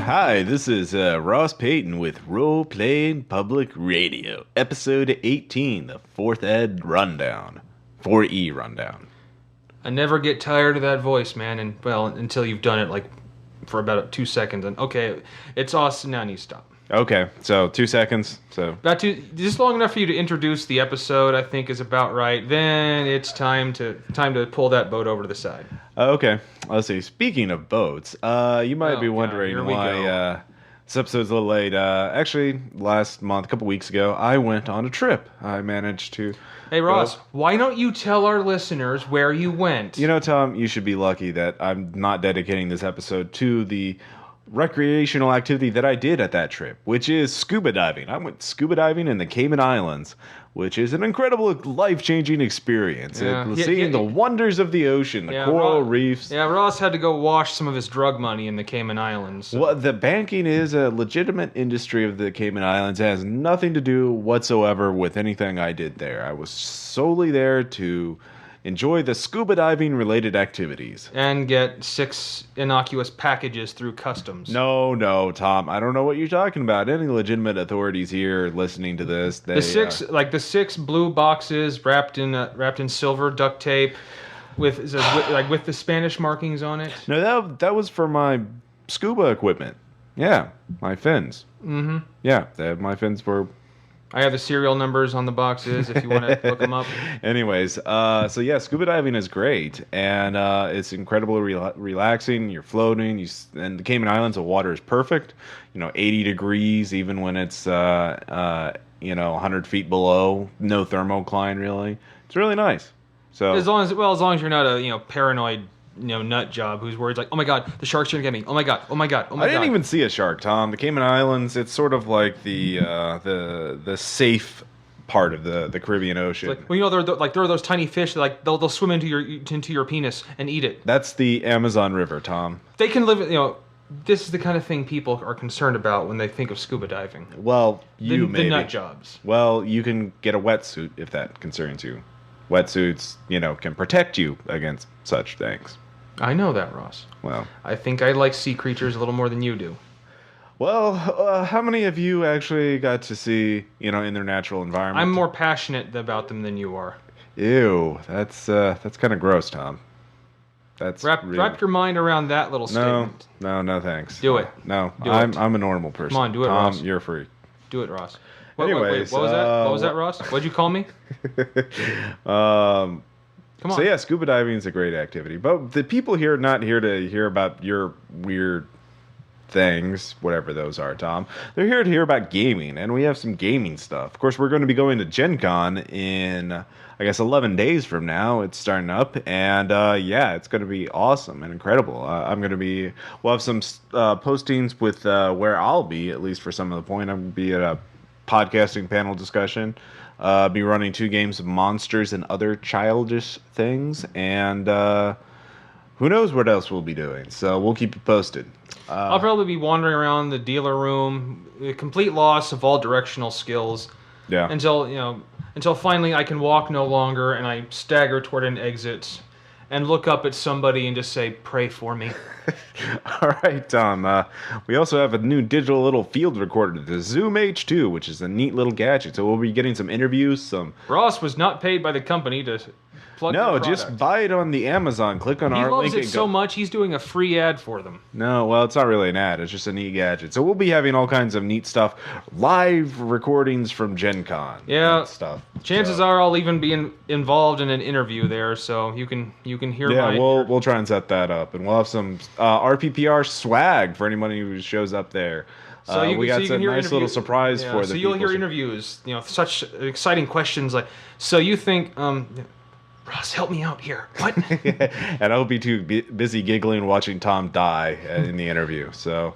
Hi, this is Ross Payton with Role Playing Public Radio, episode 18, the 4th Ed Rundown. 4E Rundown. I never get tired of that voice, man, and well, until you've done it like for about 2 seconds, and okay, it's awesome. Now you stop. Okay, so 2 seconds. So About just long enough for you to introduce the episode, I think is about right. Then it's time to pull that boat over to the side. Okay, let's see. Speaking of boats, you might be wondering here we why go. this episode's a little late. Actually, last month, a couple weeks ago, I went on a trip. I managed to... Hey Ross, why don't you tell our listeners where you went? You know, Tom, you should be lucky that I'm not dedicating this episode to the recreational activity that I did at that trip, which is scuba diving. I went scuba diving in the Cayman Islands, which is an incredible, life-changing experience. Seeing the wonders of the ocean, the coral reefs. Yeah, Ross had to go wash some of his drug money in the Cayman Islands. So. Well, the banking is a legitimate industry of the Cayman Islands. It has nothing to do whatsoever with anything I did there. I was solely there to enjoy the scuba diving related activities. And get 6 innocuous packages through customs. No, Tom. I don't know what you're talking about. Any legitimate authorities here listening to this? The 6 blue boxes wrapped in silver duct tape with the Spanish markings on it. No, that was for my scuba equipment. Yeah, my fins. Mm-hmm. Yeah, my fins were... I have the serial numbers on the boxes if you want to look them up. Anyways, so yeah, scuba diving is great, and it's incredibly relaxing. You're floating, and the Cayman Islands, the water is perfect. 80 degrees, even when it's 100 feet below. No thermocline, really. It's really nice. So as long as you're not a paranoid nut job who's worried like, oh my god, the shark's gonna get me. Oh my god. I didn't even see a shark, Tom. The Cayman Islands, it's sort of like the safe part of the Caribbean Ocean. There are those tiny fish that they'll swim into your penis and eat it. That's the Amazon River, Tom. They can live. This is the kind of thing people are concerned about when they think of scuba diving. Well, maybe the nut jobs. Well, you can get a wetsuit if that concerns you. Wetsuits, can protect you against such things. I know that, Ross. Well, I think I like sea creatures a little more than you do. Well, how many of you actually got to see, in their natural environment? I'm more passionate about them than you are. Ew, that's kind of gross, Tom. That's wrap your mind around that little statement. No, thanks. Do it. No, do I'm a normal person. Come on, do it, Tom, Ross. You're a freak. Do it, Ross. Anyways, what was that? What was that, Ross? What'd you call me? Come on. So yeah, scuba diving is a great activity, but the people here are not here to hear about your weird things, whatever those are, Tom. They're here to hear about gaming, and we have some gaming stuff. Of course, we're going to be going to Gen Con in, I guess, 11 days from now. It's starting up, and it's going to be awesome and incredible. We'll have some postings with where I'll be, at least for some of the point. I'm going to be at a podcasting panel discussion. Be running 2 games of Monsters and Other Childish Things, and who knows what else we'll be doing. So we'll keep you posted. I'll probably be wandering around the dealer room, a complete loss of all directional skills. Yeah. Until finally I can walk no longer, and I stagger toward an exit and look up at somebody and just say, "Pray for me." All right, Tom. We also have a new digital little field recorder, the Zoom H2, which is a neat little gadget. So we'll be getting some interviews. Ross was not paid by the company to plug the product. Just buy it on the Amazon. Click on our link. He loves it so much, he's doing a free ad for them. No, well, it's not really an ad. It's just a neat gadget. So we'll be having all kinds of neat stuff, live recordings from Gen Con. Yeah, and stuff. Chances are I'll even be involved in an interview there, so you can hear. Yeah, we'll try and set that up, and we'll have some RPPR swag for anybody who shows up there. So we got some nice little surprise for the people. So you'll hear interviews, such exciting questions like, so you think, Ross, help me out here. What? And I'll be too busy giggling watching Tom die in the interview. So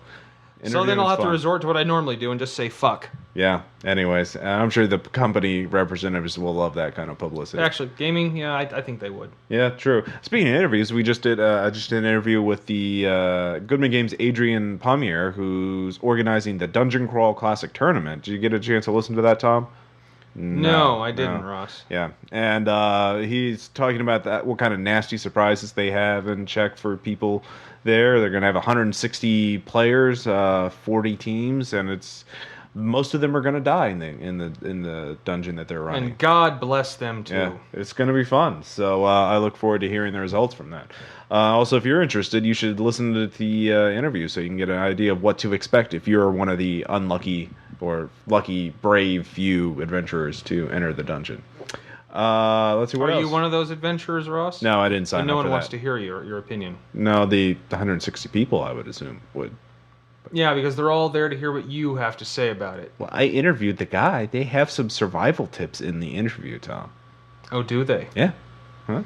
then I'll have to resort to what I normally do and just say fuck. Yeah. Anyways, I'm sure the company representatives will love that kind of publicity. Actually, gaming, yeah, I think they would. Yeah, true. Speaking of interviews, we just did I just did an interview with the Goodman Games Adrian Pommier, who's organizing the Dungeon Crawl Classic Tournament. Did you get a chance to listen to that, Tom? No, I didn't, Ross. Yeah, and he's talking about that. What kind of nasty surprises they have in check for people there. They're going to have 160 players, 40 teams, and it's most of them are going to die in the dungeon that they're running. And God bless them too. Yeah, it's going to be fun. So I look forward to hearing the results from that. Also, if you're interested, you should listen to the interview so you can get an idea of what to expect if you're one of the unlucky or lucky, brave few adventurers to enter the dungeon. Let's see what else. Are you one of those adventurers, Ross? No, I didn't sign up for that. No one wants to hear your opinion. No, the 160 people, I would assume, would. Yeah, because they're all there to hear what you have to say about it. Well, I interviewed the guy. They have some survival tips in the interview, Tom. Oh, do they? Yeah. Huh?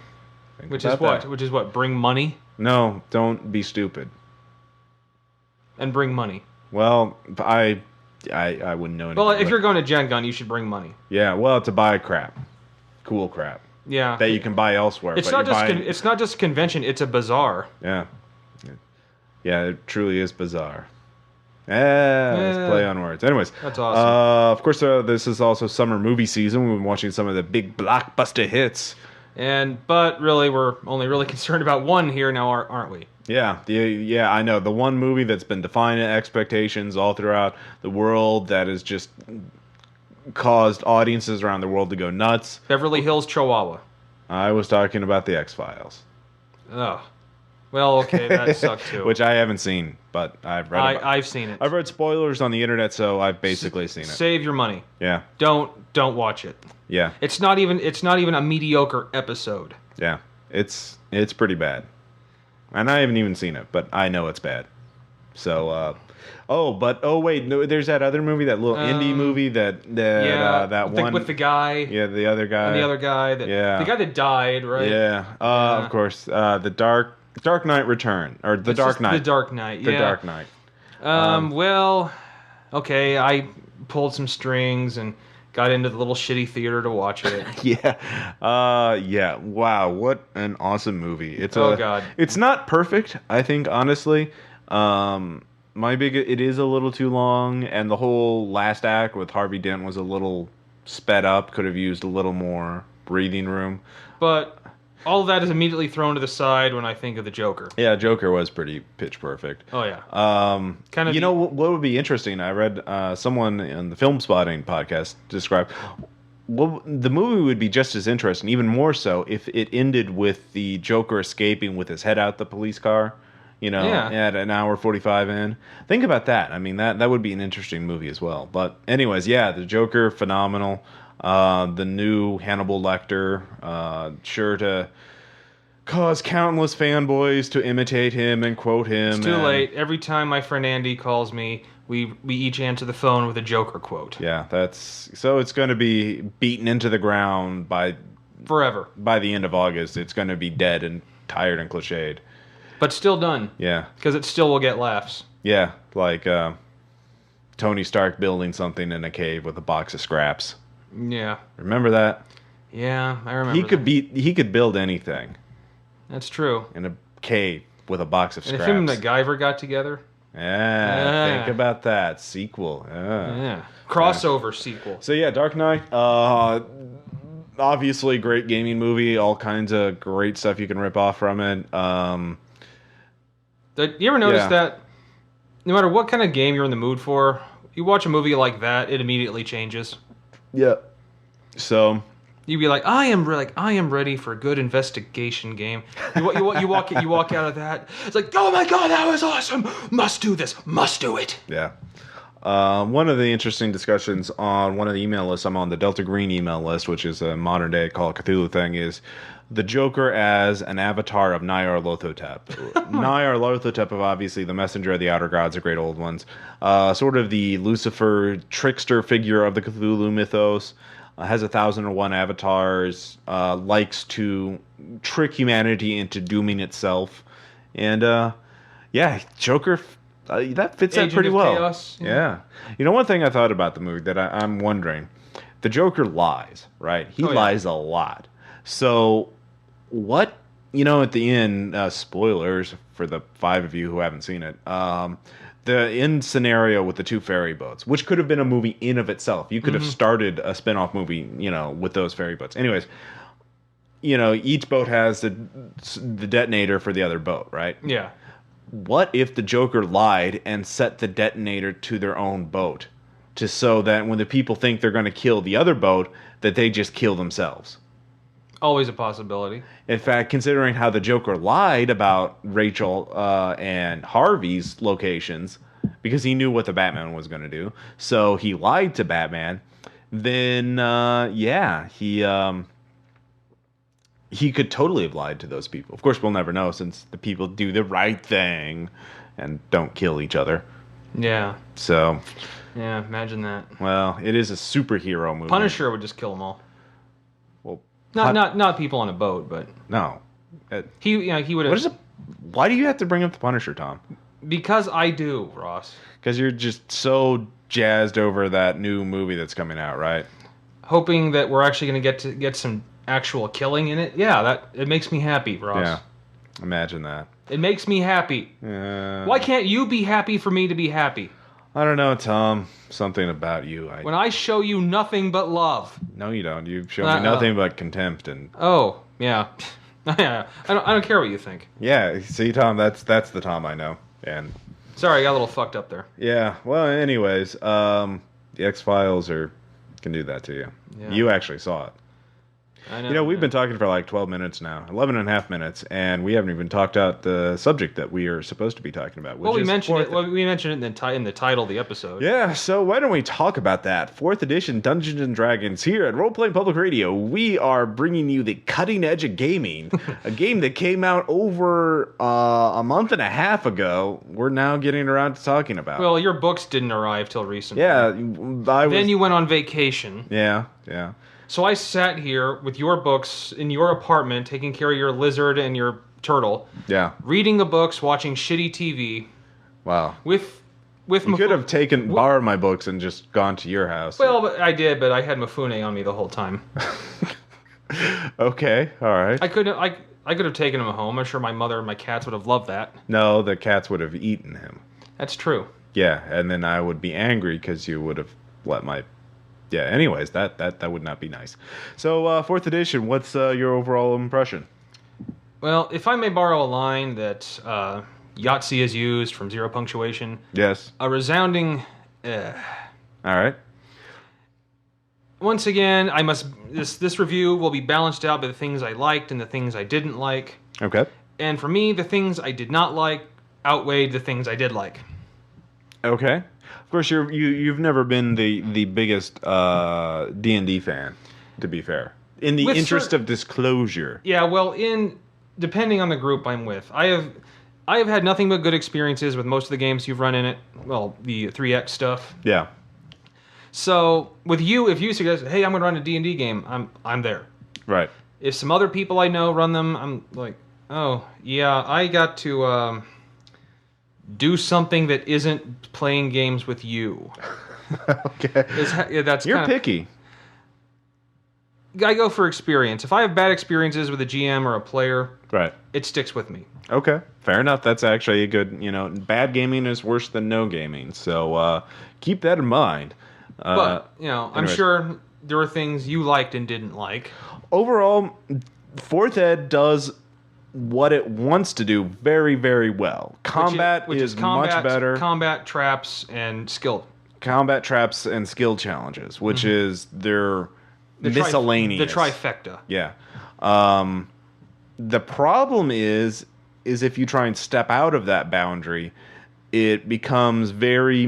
Which is what? Which is what? Bring money? No, don't be stupid. And bring money. Well, I wouldn't know anything. Well, if you're going to Gen Con, you should bring money. Yeah, well, to buy crap. Cool crap. Yeah. That you can buy elsewhere. It's not just it's not just a convention, it's a bazaar. Yeah. Yeah, it truly is bizarre. Let's play on words. Anyways. That's awesome. Of course, this is also summer movie season. We've been watching some of the big blockbuster hits. But really, we're only really concerned about one here now, aren't we? Yeah, I know. The one movie that's been defining expectations all throughout the world that has just caused audiences around the world to go nuts. Beverly Hills Chihuahua. I was talking about the X-Files. Ugh. Well, okay, that sucked too. Which I haven't seen, but I've read I've seen it. I've read spoilers on the internet, so I've basically seen it. Save your money. Yeah. Don't watch it. Yeah. It's not even a mediocre episode. Yeah. It's pretty bad. And I haven't even seen it, but I know it's bad. So wait, no, there's that other movie, that little indie movie that one with the guy. Yeah, the other guy. And the other guy the guy that died, right? Yeah. Of course. The Dark Knight Return, or The Dark Knight. The Dark Knight. Yeah. The Dark Knight. Well, okay, I pulled some strings and got into the little shitty theater to watch it. Yeah. Wow, what an awesome movie. God. It's not perfect, I think, honestly. It is a little too long, and the whole last act with Harvey Dent was a little sped up, could have used a little more breathing room. But all of that is immediately thrown to the side when I think of the Joker. Yeah, Joker was pretty pitch perfect. Oh yeah. What would be interesting? I read someone in the Film Spotting podcast describe the movie would be just as interesting, even more so, if it ended with the Joker escaping with his head out the police car. At an hour 45 in. Think about that. I mean, that would be an interesting movie as well. But anyways, yeah, the Joker, phenomenal. The new Hannibal Lecter, sure to cause countless fanboys to imitate him and quote him. It's too late. Every time my friend Andy calls me, we each answer the phone with a Joker quote. Yeah, so it's going to be beaten into the ground forever. By the end of August, it's going to be dead and tired and cliched. But still done. Yeah. Because it still will get laughs. Yeah, like Tony Stark building something in a cave with a box of scraps. Yeah. Remember that? Yeah, I remember. He could build anything. That's true. In a cave with a box of scraps. And if him and MacGyver got together. Yeah, think about that. Sequel. Yeah. Crossover sequel. So yeah, Dark Knight. Obviously great gaming movie. All kinds of great stuff you can rip off from it. You ever notice that no matter what kind of game you're in the mood for, you watch a movie like that, it immediately changes? Yeah. So you'd be like, I am ready for a good investigation game. You walk out of that. It's like, oh my god, that was awesome. Must do this. Must do it. Yeah. One of the interesting discussions on one of the email lists, I'm on the Delta Green email list, which is a modern day Call of Cthulhu thing, is the Joker as an avatar of Nyarlathotep. Nyarlathotep, of obviously the messenger of the outer gods, the great old ones. Sort of the Lucifer trickster figure of the Cthulhu mythos. Has 1,001 avatars. Likes to trick humanity into dooming itself. And, Joker... that fits that pretty well. Chaos. Yeah. You know, one thing I thought about the movie that I'm wondering, the Joker lies, right? He lies a lot. So, what, at the end, spoilers for the 5 of you who haven't seen it, the end scenario with the two ferry boats, which could have been a movie in of itself. You could have started a spin-off movie, with those ferry boats. Anyways, each boat has the detonator for the other boat, right? Yeah. What if the Joker lied and set the detonator to their own boat, so that when the people think they're going to kill the other boat, that they just kill themselves? Always a possibility. In fact, considering how the Joker lied about Rachel and Harvey's locations, because he knew what the Batman was going to do, so he lied to Batman, then, he could totally have lied to those people. Of course, we'll never know, since the people do the right thing and don't kill each other. Yeah. So... yeah, imagine that. well, it is a superhero movie. Punisher would just kill them all. Well, Not people on a boat, but no. he would have. What is it? Why do you have to bring up the Punisher, Tom? Because I do, Ross. Because you're just so jazzed over that new movie that's coming out, right? Hoping that we're actually going to get some actual killing in it. Yeah, it makes me happy, Ross. Yeah, imagine that. It makes me happy. Why can't you be happy for me to be happy? I don't know, Tom. Something about you. When I show you nothing but love. No, you don't. You show me nothing but contempt and. Oh, yeah. Yeah. I don't care what you think. Yeah. See, Tom, that's the Tom I know. And. Sorry, I got a little fucked up there. Yeah. Well, anyways, the X-Files can do that to you. Yeah. You actually saw it. I know. We've been talking for like 12 minutes now, 11 and a half minutes, and we haven't even talked out the subject that we are supposed to be talking about. Well, we mentioned it. Well, we mentioned it in the title of the episode. Yeah, so why don't we talk about that? 4th edition Dungeons and Dragons here at Role Playing Public Radio. We are bringing you the cutting edge of gaming, a game that came out over a month and a half ago. We're now getting around to talking about. Well, your books didn't arrive till recently. Yeah, Then you went on vacation. Yeah. So I sat here with your books in your apartment, taking care of your lizard and your turtle. Yeah. Reading the books, watching shitty TV. Wow. With you could have borrowed my books and just gone to your house. Well, I did, but I had Mifune on me the whole time. Okay, all right. I could have taken him home. I'm sure my mother and my cats would have loved that. No, the cats would have eaten him. That's true. Yeah, and then I would be angry because you would have let my... Yeah, anyways, that would not be nice. So, 4th edition, what's your overall impression? Well, if I may borrow a line that Yahtzee has used from Zero Punctuation. Yes. A resounding... All right. Once again, this review will be balanced out by the things I liked and the things I didn't like. Okay. And for me, the things I did not like outweighed the things I did like. Okay. Of course, you've never been the biggest D&D fan, to be fair. In the interest of disclosure. Yeah, well, depending on the group I'm with, I have had nothing but good experiences with most of the games you've run in it. Well, the 3X stuff. Yeah. So with you, if you suggest, hey, I'm going to run a D&D game, I'm there. Right. If some other people I know run them, I'm like, oh yeah, I got to do something that isn't playing games with you. Okay. You're picky. I go for experience. If I have bad experiences with a GM or a player, right, it sticks with me. Okay, fair enough. That's actually a good, bad gaming is worse than no gaming. So keep that in mind. But, I'm sure there were things you liked and didn't like. Overall, 4th Ed does what it wants to do very, very well. Combat is much better. Combat, traps, and skill. Combat, traps, and skill challenges, which is their miscellaneous. The trifecta. Yeah. The problem is if you try and step out of that boundary, it becomes very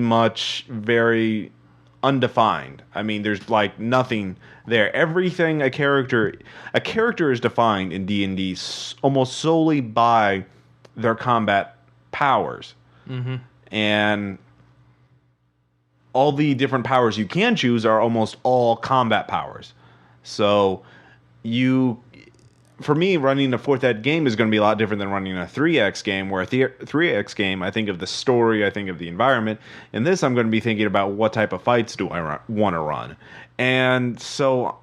undefined. I mean, there's like nothing there. Everything a character is defined in D&D almost solely by their combat powers. Mm-hmm. And all the different powers you can choose are almost all combat powers. So for me, running a 4th Ed game is going to be a lot different than running a 3X game, where a 3X game, I think of the story, I think of the environment. In this, I'm going to be thinking about what type of fights do I want to run. And so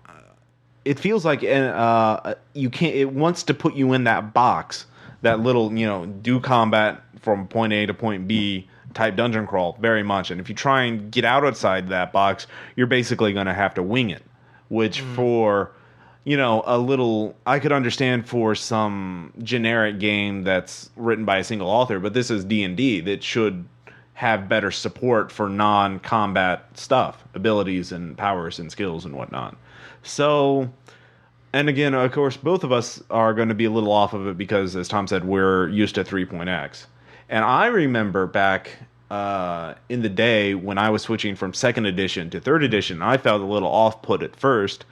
it feels like it wants to put you in that box, that little, do combat from point A to point B type dungeon crawl very much. And if you try and get outside that box, you're basically going to have to wing it, which for, a little, I could understand for some generic game that's written by a single author, but this is D&D that should have better support for non-combat stuff, abilities and powers and skills and whatnot. So, and again, of course, both of us are going to be a little off of it because, as Tom said, we're used to 3.x. And I remember back in the day when I was switching from 2nd edition to 3rd edition, I felt a little off-put at first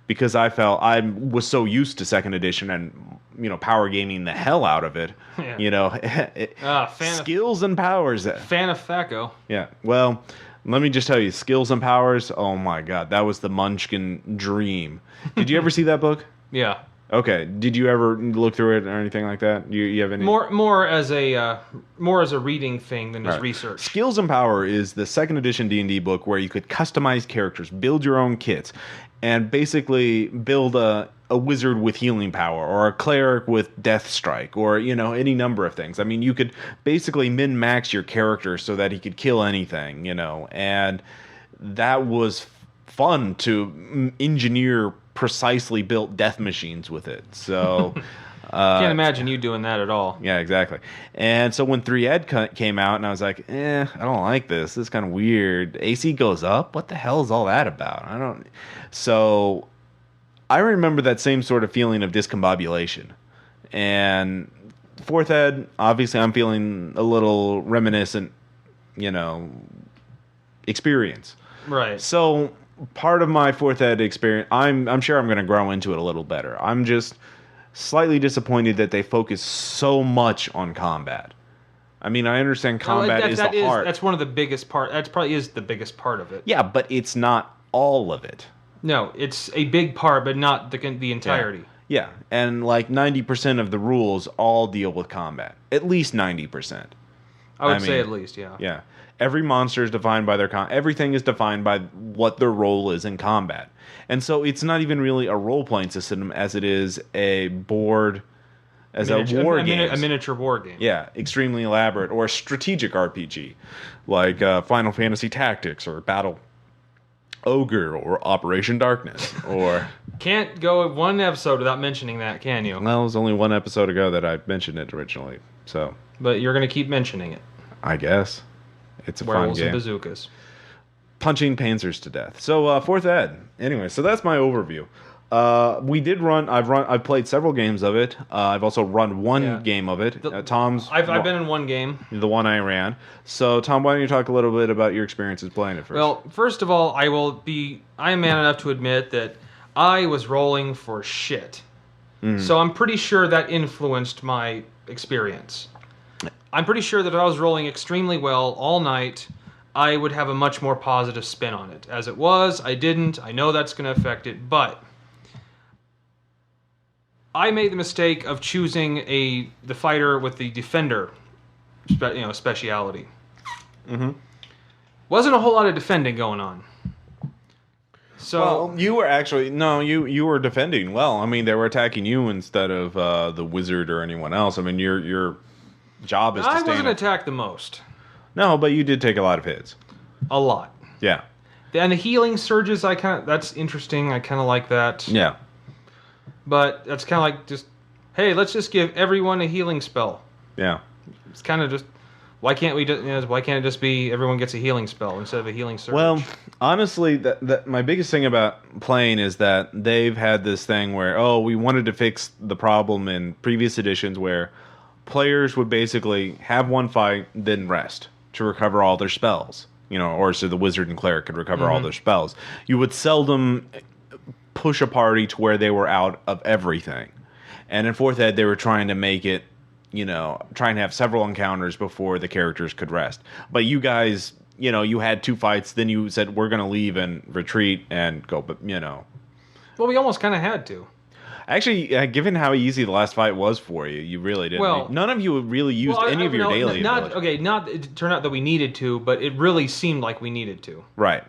because I felt I was so used to 2nd edition and, power gaming the hell out of it. Yeah. Skills and powers. Fan of THAC0. Yeah. Well, let me just tell you, skills and powers, oh my God, that was the Munchkin dream. Did you ever see that book? Yeah. Okay. Did you ever look through it or anything like that? You have any more as a reading thing than as research. Skills and Power is the 2nd edition D&D book where you could customize characters, build your own kits, and basically build a wizard with healing power or a cleric with death strike or any number of things. I mean, you could basically min-max your character so that he could kill anything, and that was fun to engineer precisely built death machines with it. So can't imagine you doing that at all. Yeah, exactly. And so when 3Ed came out, and I was like, I don't like this. This is kind of weird. AC goes up? What the hell is all that about? So I remember that same sort of feeling of discombobulation. And 4th Ed, obviously I'm feeling a little reminiscent, experience. Right. So part of my 4th Ed experience, I'm sure I'm going to grow into it a little better. I'm just slightly disappointed that they focus so much on combat. I mean, I understand combat is the heart. That's one of the biggest part. That probably is the biggest part of it. Yeah, but it's not all of it. No, it's a big part, but not the entirety. Yeah, and like 90% of the rules all deal with combat. At least 90%. I would say at least, yeah. Yeah. Every monster is defined by their everything is defined by what their role is in combat. And so it's not even really a role-playing system as it is a board, a war game. A miniature war game. Yeah, extremely elaborate. Or a strategic RPG, like Final Fantasy Tactics or Battle Ogre or Operation Darkness. Or can't go one episode without mentioning that, can you? Well, it was only one episode ago that I mentioned it originally. So, but you're going to keep mentioning it. I guess. It's a Werewolves fun game. And bazookas. Punching panzers to death. So 4th Ed. Anyway, so that's my overview. I've played several games of it. I've also run one game of it. Tom's. I've been in one game. The one I ran. So Tom, why don't you talk a little bit about your experiences playing it first? Well, first of all, I am man enough to admit that I was rolling for shit. So I'm pretty sure that influenced my experience. I'm pretty sure that if I was rolling extremely well all night, I would have a much more positive spin on it. As it was, I didn't. I know that's going to affect it, but I made the mistake of choosing the fighter with the defender, speciality. Mm-hmm. Wasn't a whole lot of defending going on. So you were actually you were defending well. I mean, they were attacking you instead of the wizard or anyone else. I mean, your job is to I wasn't attacked the most. No, but you did take a lot of hits. A lot. Yeah. And the healing surges, that's interesting. I kind of like that. Yeah. But that's kind of like just, hey, let's just give everyone a healing spell. Yeah. It's kind of just, why can't it just be everyone gets a healing spell instead of a healing surge? Well, honestly, that my biggest thing about playing is that they've had this thing where, we wanted to fix the problem in previous editions where players would basically have one fight, then rest to recover all their spells. Or so the wizard and cleric could recover all their spells. You would seldom push a party to where they were out of everything. And in 4th Ed, they were trying to make it, trying to have several encounters before the characters could rest. But you guys, you had 2 fights, then you said, we're going to leave and retreat and go, but, Well, we almost kind of had to. Actually, given how easy the last fight was for you, you really didn't. Well, none of you really used any of your daily abilities. Not it turned out that we needed to, but it really seemed like we needed to. Right.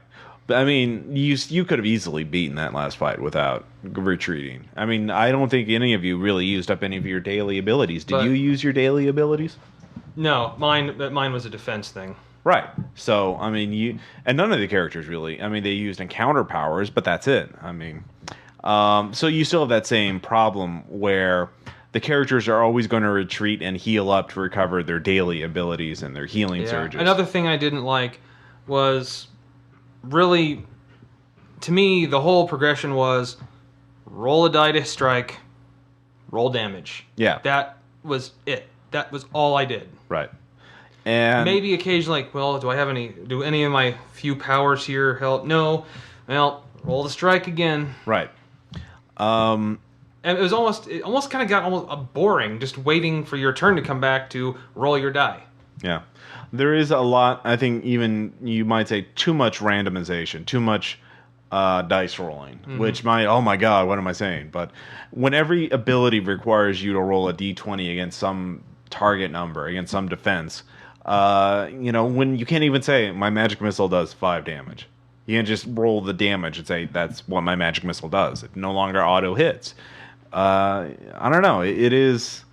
But, I mean, you could have easily beaten that last fight without retreating. I mean, I don't think any of you really used up any of your daily abilities. Did you use your daily abilities? No, mine was a defense thing. Right. So, I mean, and none of the characters really. I mean, they used encounter powers, but that's it. I mean, so you still have that same problem where the characters are always going to retreat and heal up to recover their daily abilities and their healing surges. Another thing I didn't like was really, to me, the whole progression was roll a die to strike, roll damage. Yeah. That was it. That was all I did. Right. And maybe occasionally, like, well, do any of my few powers here help? No. Well, roll the strike again. Right. And it almost kind of got almost boring, just waiting for your turn to come back to roll your die. Yeah. There is a lot, I think even you might say too much randomization, too much dice rolling, which oh my God, what am I saying? But when every ability requires you to roll a d20 against some target number, against some defense, when you can't even say my magic missile does 5 damage. You can just roll the damage and say that's what my magic missile does. It no longer auto hits. I don't know. It is.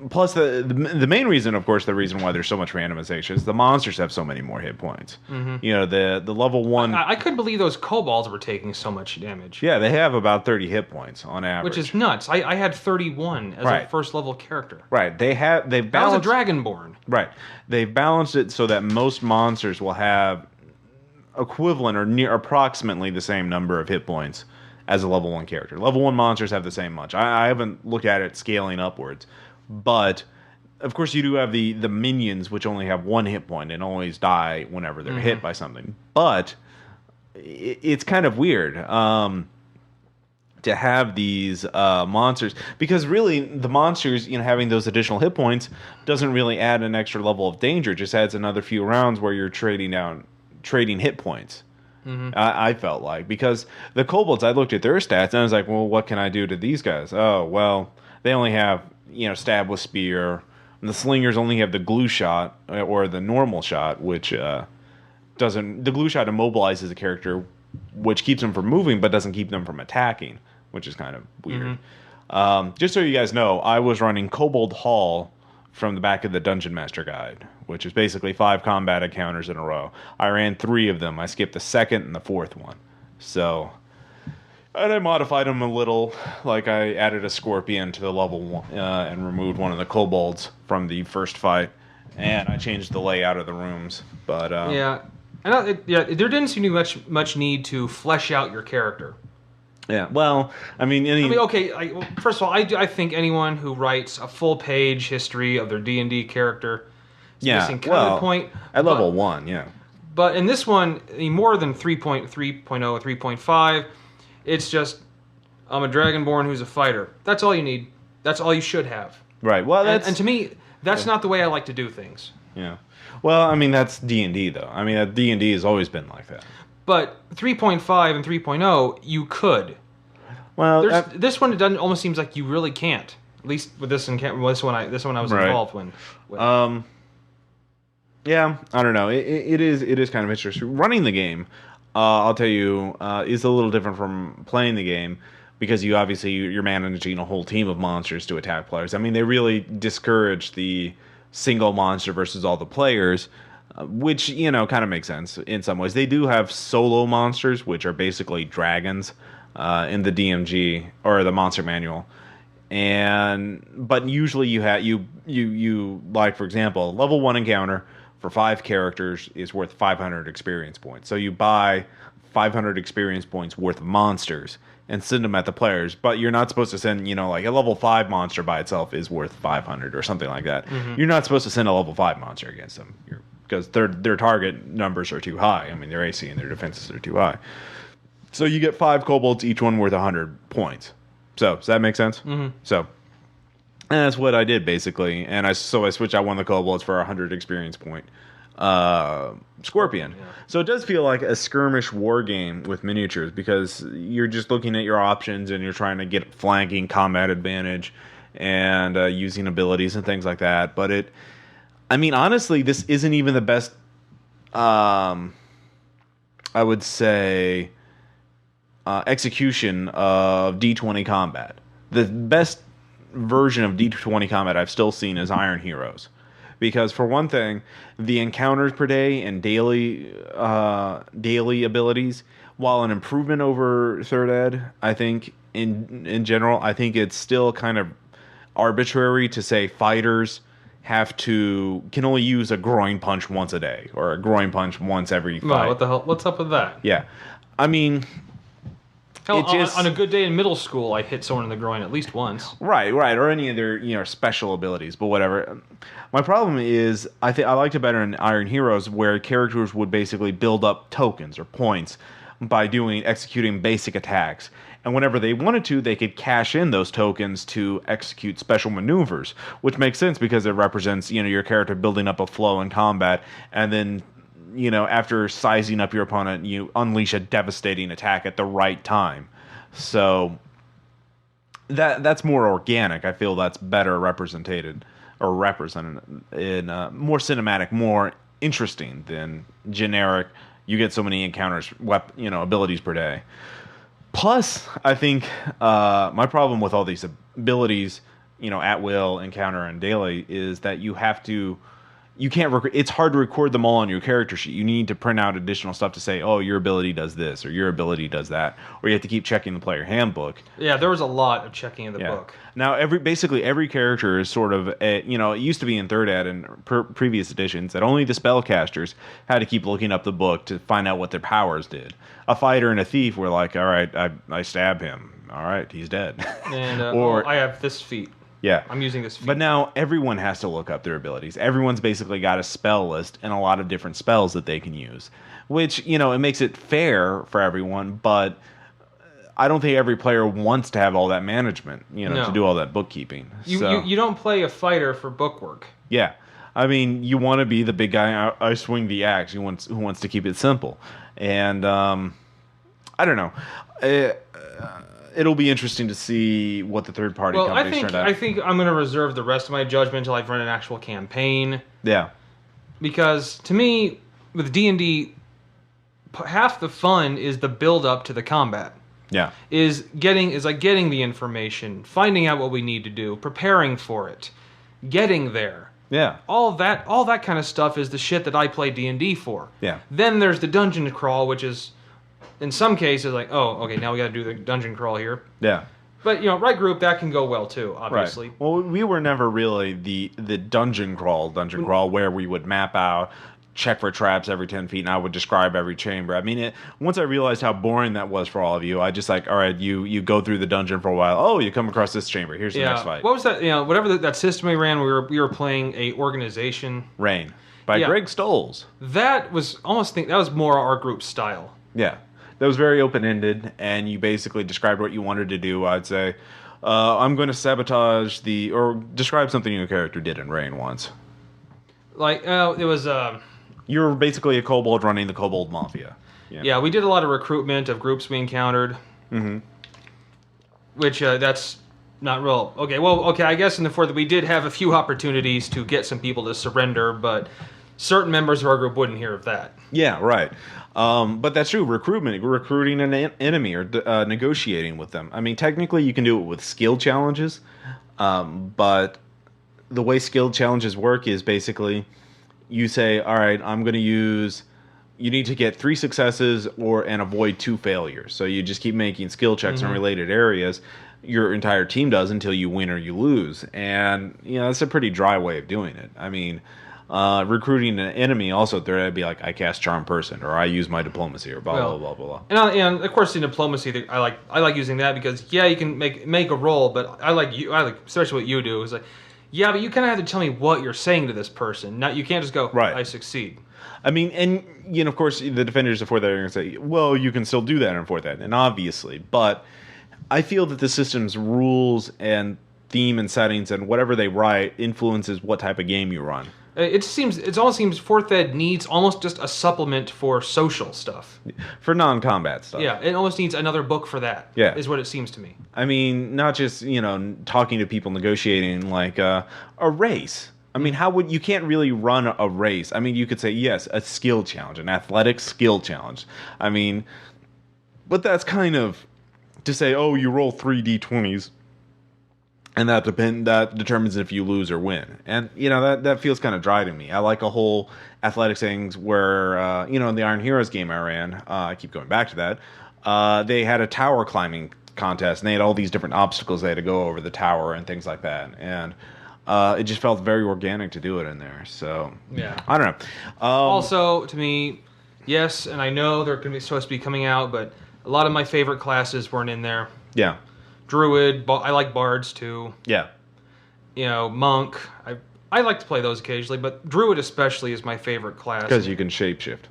Plus, the main reason, of course, the reason why there's so much randomization is the monsters have so many more hit points. The level 1. I couldn't believe those kobolds were taking so much damage. Yeah, they have about 30 hit points on average, which is nuts. I had 31 as a first level character. Right. They've balanced. That was a dragonborn. Right. They've balanced it so that most monsters will have equivalent or near approximately the same number of hit points as a level 1 character. Level 1 monsters have the same much. I haven't looked at it scaling upwards. But, of course, you do have the minions, which only have 1 hit point and always die whenever they're hit by something. But it's kind of weird to have these monsters. Because, really, the monsters, having those additional hit points doesn't really add an extra level of danger. It just adds another few rounds where you're trading hit points. I felt like. Because the kobolds, I looked at their stats, and I was like, well, what can I do to these guys? Oh, well, they only have... stab with spear. And the slingers only have the glue shot or the normal shot, which doesn't. The glue shot immobilizes a character, which keeps them from moving, but doesn't keep them from attacking, which is kind of weird. Just so you guys know, I was running Kobold Hall from the back of the Dungeon Master Guide, which is basically 5 combat encounters in a row. I ran 3 of them. I skipped the second and the 4th one. So. And I modified them a little, like I added a scorpion to the level 1 and removed one of the kobolds from the first fight, and I changed the layout of the rooms. But there didn't seem to be much need to flesh out your character. Yeah, well, first of all, I think anyone who writes a full page history of their D&D character is missing kind of the point. At level 1, yeah. But in this one, more than 3.0, 3.5. It's just, I'm a dragonborn who's a fighter. That's all you need. That's all you should have. Right. Well, and to me, that's not the way I like to do things. Yeah. Well, that's D&D, though. D&D has always been like that. But 3.5 and 3.0, you could. Well, this one, almost seems like you really can't. At least with this one, I was involved with. Yeah, I don't know. It is kind of interesting. Running the game... I'll tell you, is a little different from playing the game because you're managing a whole team of monsters to attack players. They really discourage the single monster versus all the players, which, kind of makes sense in some ways. They do have solo monsters, which are basically dragons in the DMG or the Monster Manual. But usually you like, for example, level 1 encounter for 5 characters is worth 500 experience points. So you buy 500 experience points worth of monsters and send them at the players. But you're not supposed to send, like a level 5 monster by itself is worth 500 or something like that. You're not supposed to send a level 5 monster against them because their target numbers are too high. Their AC and their defenses are too high. So you get 5 kobolds, each one worth 100 points. So does that make sense? So. And that's what I did, basically. And I switched out one of the kobolds for a 100 experience point scorpion. Yeah. So it does feel like a skirmish war game with miniatures because you're just looking at your options and you're trying to get flanking, combat advantage, and using abilities and things like that. But honestly, this isn't even the best, I would say, execution of D20 combat. The best version of D20 combat I've still seen is Iron Heroes, because for one thing, the encounters per day and daily abilities, while an improvement over third ed, I think in general, I think it's still kind of arbitrary to say fighters can only use a groin punch once a day or a groin punch once every fight. Wow, what the hell? What's up with that? Yeah, I mean, Hell, on a good day in middle school, I hit someone in the groin at least once. right, or any of their special abilities, but whatever. My problem is, I liked it better in Iron Heroes, where characters would basically build up tokens or points by executing basic attacks. And whenever they wanted to, they could cash in those tokens to execute special maneuvers, which makes sense because it represents, your character building up a flow in combat, and then, after sizing up your opponent, you unleash a devastating attack at the right time. So that's more organic. I feel that's better represented in more cinematic, more interesting than generic. You get so many encounters, abilities per day. Plus, I think my problem with all these abilities, at will, encounter, and daily, is that you can't it's hard to record them all on your character sheet. You need to print out additional stuff to say, oh, your ability does this, or your ability does that, or you have to keep checking the player handbook. Yeah, there was a lot of checking in the book. Now, basically every character is sort of, it used to be in third ed and previous editions that only the spellcasters had to keep looking up the book to find out what their powers did. A fighter and a thief were like, all right, I stab him. All right, he's dead. And or I have this feat. Yeah. I'm using this feat. But now everyone has to look up their abilities. Everyone's basically got a spell list and a lot of different spells that they can use, which, it makes it fair for everyone, but I don't think every player wants to have all that management, to do all that bookkeeping. You don't play a fighter for bookwork. Yeah. I mean, you want to be the big guy, I swing the axe, who wants to keep it simple. And I don't know. It'll be interesting to see what the third-party companies turn out. I think I'm going to reserve the rest of my judgment until I've run an actual campaign. Yeah. Because, to me, with D&D, half the fun is the build-up to the combat. Yeah. Is getting the information, finding out what we need to do, preparing for it, getting there. Yeah. All that kind of stuff is the shit that I play D&D for. Yeah. Then there's the dungeon crawl, which is, in some cases, like, oh, okay, now we got to do the dungeon crawl here. Yeah. But, right group, that can go well, too, obviously. Right. Well, we were never really the dungeon crawl where we would map out, check for traps every 10 feet, and I would describe every chamber. I mean, once I realized how boring that was for all of you, I just all right, you go through the dungeon for a while. Oh, you come across this chamber. Here's the next fight. What was that? Whatever that system we ran, we were playing a organization. Rain by Greg Stolz. That was that was more our group style. Yeah. That was very open-ended, and you basically described what you wanted to do. I'd say, I'm going to sabotage or describe something your character did in Rain once. It was... You were basically a kobold running the kobold mafia. Yeah, we did a lot of recruitment of groups we encountered. Mm-hmm. Which, that's not real... Okay, I guess in the fourth, we did have a few opportunities to get some people to surrender, but... certain members of our group wouldn't hear of that. Yeah, right. But that's true. Recruiting an enemy or negotiating with them. I mean, technically you can do it with skill challenges, but the way skill challenges work is basically you say, all right, you need to get 3 successes and avoid 2 failures. So you just keep making skill checks in related areas. Your entire team does until you win or you lose. And, that's a pretty dry way of doing it. I mean... recruiting an enemy also, there'd be like, I cast charm person, or I use my diplomacy, or blah blah blah. And of course, in diplomacy, I like using that because you can make a roll, but I like especially what you do is like, but you kind of have to tell me what you're saying to this person. Not you can't just go, right, I succeed. I mean, and of course, the defenders of fourth ed are going to say, well, you can still do that in fourth ed, and obviously, but I feel that the system's rules and theme and settings and whatever they write influences what type of game you run. It almost seems fourth ed needs almost just a supplement for social stuff. For non-combat stuff. Yeah, it almost needs another book for that. Yeah. Is what it seems to me. I mean, not just, talking to people, negotiating like a race. I mean, you can't really run a race. I mean, you could say, yes, a skill challenge, an athletic skill challenge. I mean, but that's kind of to say, oh, you roll 3 d20s. and that determines if you lose or win. And that feels kind of dry to me. I like a whole athletic things where in the Iron Heroes game I ran, I keep going back to that. They had a tower climbing contest, and they had all these different obstacles they had to go over the tower and things like that. And it just felt very organic to do it in there. So yeah, I don't know. Also, to me, yes, and I know they're supposed to be coming out, but a lot of my favorite classes weren't in there. Yeah. Druid, I like bards too. Yeah. Monk. I like to play those occasionally, but Druid especially is my favorite class. Because you can shapeshift.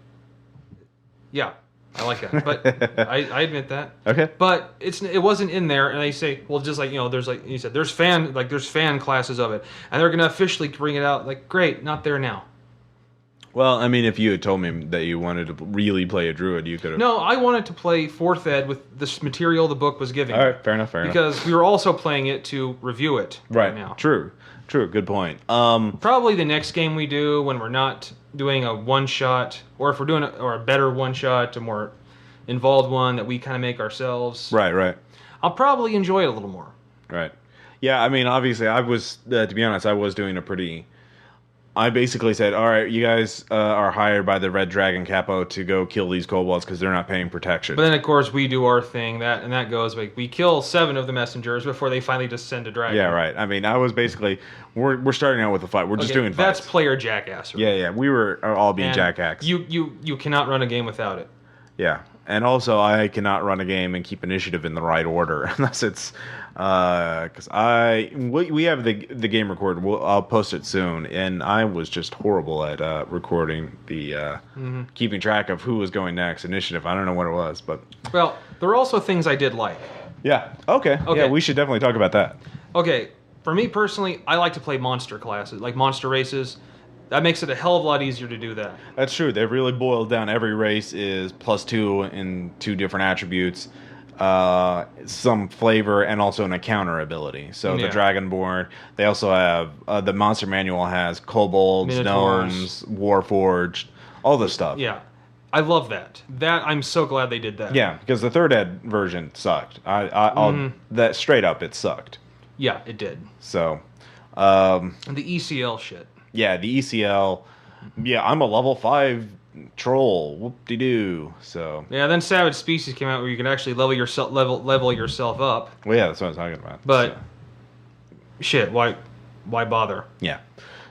Yeah, I like that. But I admit that. Okay. But it wasn't in there, and they say, well, just like there's like you said, there's fan classes of it, and they're gonna officially bring it out. Like, great, not there now. Well, I mean, if you had told me that you wanted to really play a druid, you could have. No, I wanted to play 4th Ed with this material the book was giving. All right, fair enough. Because we were also playing it to review it right now. True. Good point. Probably the next game we do when we're not doing a one-shot, or if we're doing a better one-shot, a more involved one that we kind of make ourselves. Right. I'll probably enjoy it a little more. Right. Yeah, I mean, obviously, I was, to be honest, I was doing I basically said, all right, you guys are hired by the Red Dragon Capo to go kill these kobolds because they're not paying protection. But then, of course, we do our thing, that goes, like, we kill 7 of the messengers before they finally just send a dragon. Yeah, right. I mean, I was basically, we're starting out with a fight. We're just doing fights. That's player jackassery. Yeah, we were all being jackass. You cannot run a game without it. Yeah, and also I cannot run a game and keep initiative in the right order unless it's because we have the game recorded. I'll post it soon, and I was just horrible at recording the keeping track of who was going next initiative. I don't know what it was, but well, there are also things I did like. Yeah. Okay. Yeah, we should definitely talk about that. Okay, for me personally, I like to play monster classes, like monster races. That makes it a hell of a lot easier to do that. That's true. They've really boiled down. Every race is +2 in 2 different attributes, some flavor, and also an encounter ability. So the Dragonborn, they also have, the monster manual has kobolds, gnomes, warforged, all this stuff. Yeah. I love that. I'm so glad they did that. Yeah, because the 3rd Ed version sucked. That straight up, it sucked. Yeah, it did. So, and the ECL shit. Yeah, the ECL. Yeah, I'm a level 5 troll. Whoop-de-doo. So. Yeah, then Savage Species came out where you can actually level yourself up. Well, yeah, that's what I'm talking about. But shit, why bother? Yeah.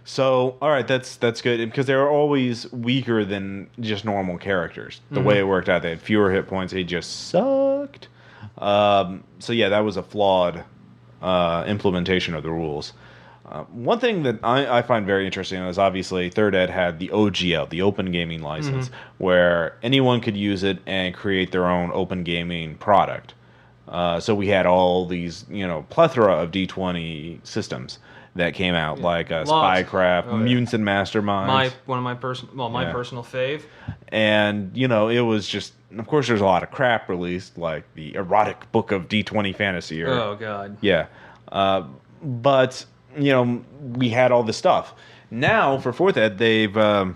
So, all right, that's good because they were always weaker than just normal characters. The way it worked out, they had fewer hit points. They just sucked. So yeah, that was a flawed implementation of the rules. One thing that I find very interesting is obviously 3rd Ed had the OGL, the Open Gaming License, where anyone could use it and create their own open gaming product. So we had all these, plethora of D20 systems that came out, like Spycraft, Mutants and Masterminds. My personal fave. And, it was just, of course, there's a lot of crap released, like the erotic book of D20 fantasy. Oh, God. Yeah. But... we had all this stuff. Now, for 4th Ed, they've...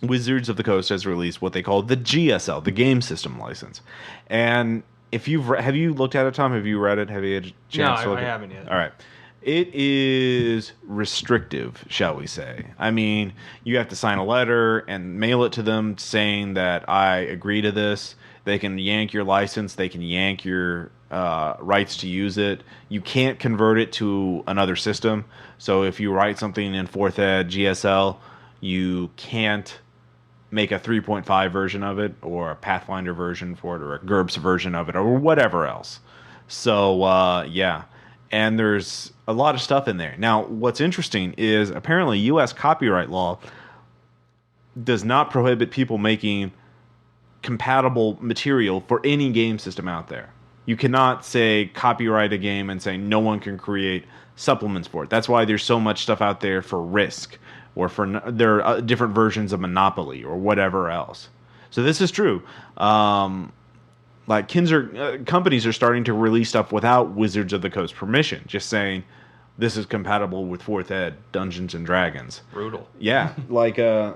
Wizards of the Coast has released what they call the GSL, the Game System License. And if have you looked at it, Tom? Have you read it? Have you had a chance to look at it? I haven't yet. All right. It is restrictive, shall we say. I mean, you have to sign a letter and mail it to them saying that I agree to this. They can yank your license. They can yank your rights to use it. You can't convert it to another system. So if you write something in 4th Ed GSL, you can't make a 3.5 version of it, or a Pathfinder version for it, or a GURPS version of it, or whatever else. So, yeah. And there's a lot of stuff in there. Now, what's interesting is apparently U.S. copyright law does not prohibit people making compatible material for any game system out there. You cannot say copyright a game and say no one can create supplements for it. That's why there's so much stuff out there for Risk, or there are different versions of Monopoly or whatever else. So this is true. Like companies are starting to release stuff without Wizards of the Coast permission, just saying this is compatible with 4th Ed Dungeons and Dragons. Brutal. Yeah,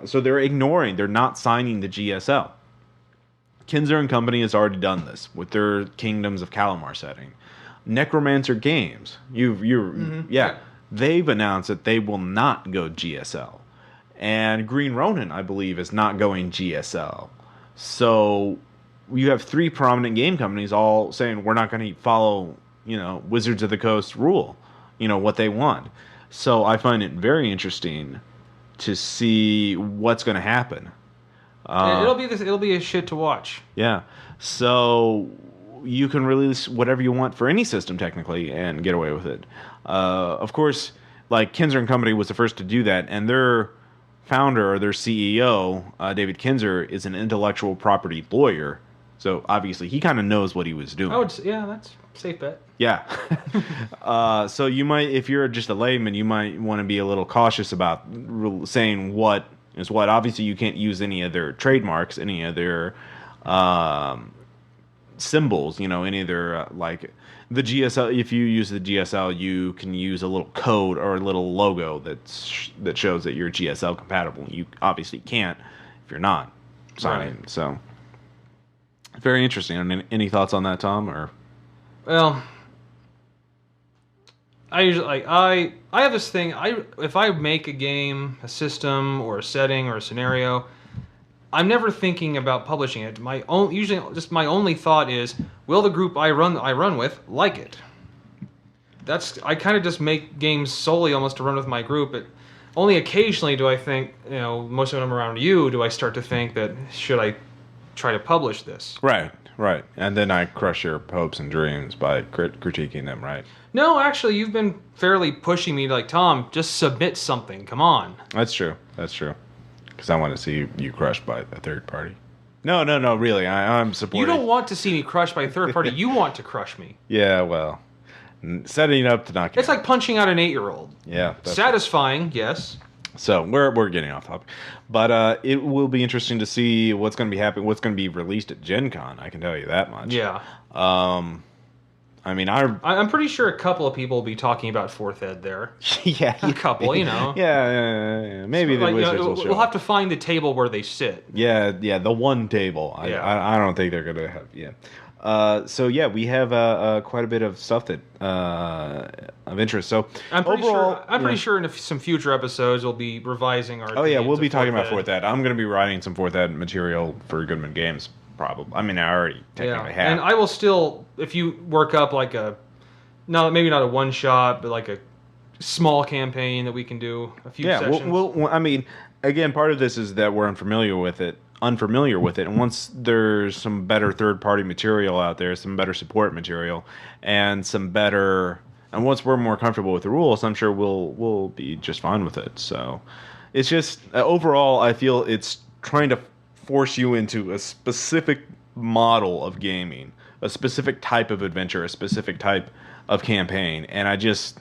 so they're not signing the GSL. Kinzer and Company has already done this with their Kingdoms of Calamar setting. Necromancer Games. They've announced that they will not go GSL. And Green Ronin, I believe, is not going GSL. So you have 3 prominent game companies all saying we're not going to follow, Wizards of the Coast rule, what they want. So I find it very interesting to see what's going to happen. It'll be a shit to watch. Yeah. So you can release whatever you want for any system technically and get away with it. Of course, like Kinzer and Company was the first to do that, and their founder or their CEO, David Kinzer, is an intellectual property lawyer. So obviously he kind of knows what he was doing. That's a safe bet. Yeah. So you might, if you're just a layman, you might want to be a little cautious about saying what is what. Obviously you can't use any of their trademarks, any of their symbols, any of their like the GSL. If you use the GSL, you can use a little code or a little logo that shows that you're GSL compatible. You obviously can't if you're not signing. Right. So very interesting. Any thoughts on that, Tom? Or well, I usually I have this thing. If I make a game, a system, or a setting, or a scenario, I'm never thinking about publishing it. My only thought is, will the group I run with like it? I kind of just make games solely almost to run with my group. But only occasionally do I think, most of them around you, do I start to think that should I try to publish this? Right. And then I crush your hopes and dreams by critiquing them, right? No, actually, you've been fairly pushing me like, Tom, just submit something. Come on. That's true. Because I want to see you crushed by a third party. No, really. I'm supporting. You don't want to see me crushed by a third party. You want to crush me. Yeah, well, setting up to knock you It's like punching out an 8-year-old. Yeah. Satisfying, yes. So we're getting off topic. But it will be interesting to see what's going to be happening, what's going to be released at Gen Con. I can tell you that much. Yeah. I'm pretty sure a couple of people will be talking about 4th Ed there. Yeah. A couple, Yeah. Maybe the Wizards will show We'll have to find the table where they sit. Yeah, the one table. I don't think they're going to have, So we have quite a bit of stuff that of interest. So I'm pretty sure in some future episodes we'll be revising our. Oh yeah, we'll be talking about 4th Ed. I'm going to be writing some 4th Ed material for Goodman Games. Probably. I mean, I already technically have. And I will still, if you work up like maybe not a one shot, but like a small campaign that we can do a few sessions. Yeah, again, part of this is that we're unfamiliar with it, and once there's some better third-party material out there, some better support material, and once we're more comfortable with the rules, I'm sure we'll be just fine with it. So, it's just overall, I feel it's trying to force you into a specific model of gaming, a specific type of adventure, a specific type of campaign, and I just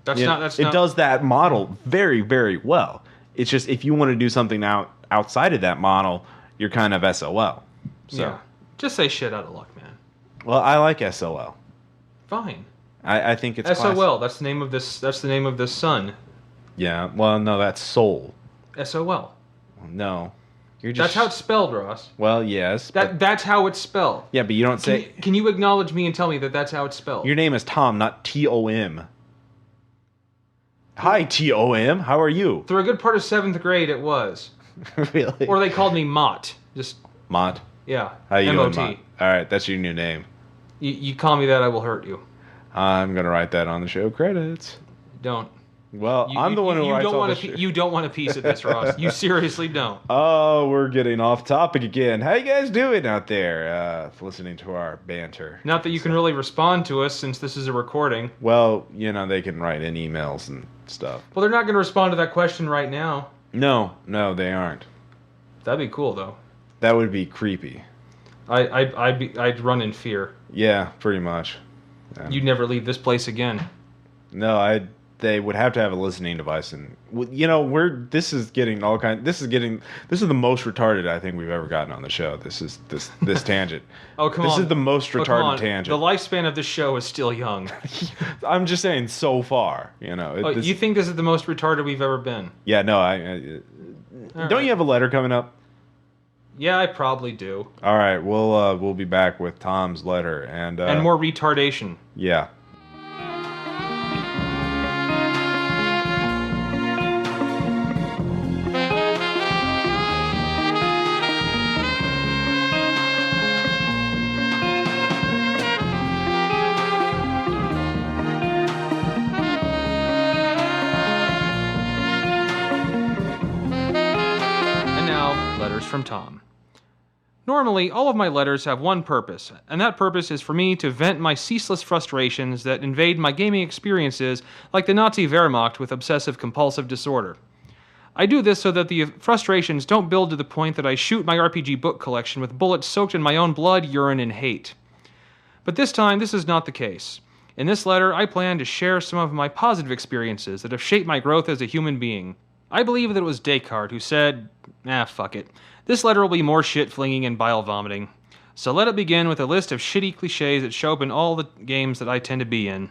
it does that model very, very well. It's just if you want to do something outside of that model, you're kind of SOL. So yeah. Just say shit out of luck, man. Well, I like SOL. Fine. I think it's SOL. classic. That's the name of this. That's the name of this son. Yeah. Well, no, that's soul. SOL. No. That's how it's spelled, Ross. Well, yes. That's how it's spelled. Yeah, but you don't say. Can you acknowledge me and tell me that that's how it's spelled? Your name is Tom, not Tom. Hi, Tom. How are you? Through a good part of 7th grade, it was. Really? Or they called me Mott. Just Mott. Yeah. How you doing, MOT. Mott? All right, that's your new name. You call me that, I will hurt you. I'm gonna write that on the show credits. Don't. Well, I'm the one who writes all the shit. You don't want a piece of this, Ross. You seriously don't. Oh, we're getting off topic again. How you guys doing out there listening to our banter? Not that you can really respond to us since this is a recording. Well, they can write in emails and stuff. Well, they're not going to respond to that question right now. No, they aren't. That'd be cool, though. That would be creepy. I'd run in fear. Yeah, pretty much. Yeah. You'd never leave this place again. No, they would have to have a listening device, and this is the most retarded I think we've ever gotten on the show. This tangent. Oh, come on. This is the most retarded tangent. The lifespan of this show is still young. I'm just saying so far, you think this is the most retarded we've ever been? Yeah, no, don't you have a letter coming up? Yeah, I probably do. All right, we'll be back with Tom's letter And more retardation. yeah. And now, letters from Tom. Normally, all of my letters have one purpose, and that purpose is for me to vent my ceaseless frustrations that invade my gaming experiences like the Nazi Wehrmacht with obsessive-compulsive disorder. I do this so that the frustrations don't build to the point that I shoot my RPG book collection with bullets soaked in my own blood, urine, and hate. But this time, this is not the case. In this letter, I plan to share some of my positive experiences that have shaped my growth as a human being. I believe that it was Descartes who said, fuck it. This letter will be more shit-flinging and bile-vomiting. So let it begin with a list of shitty cliches that show up in all the games that I tend to be in.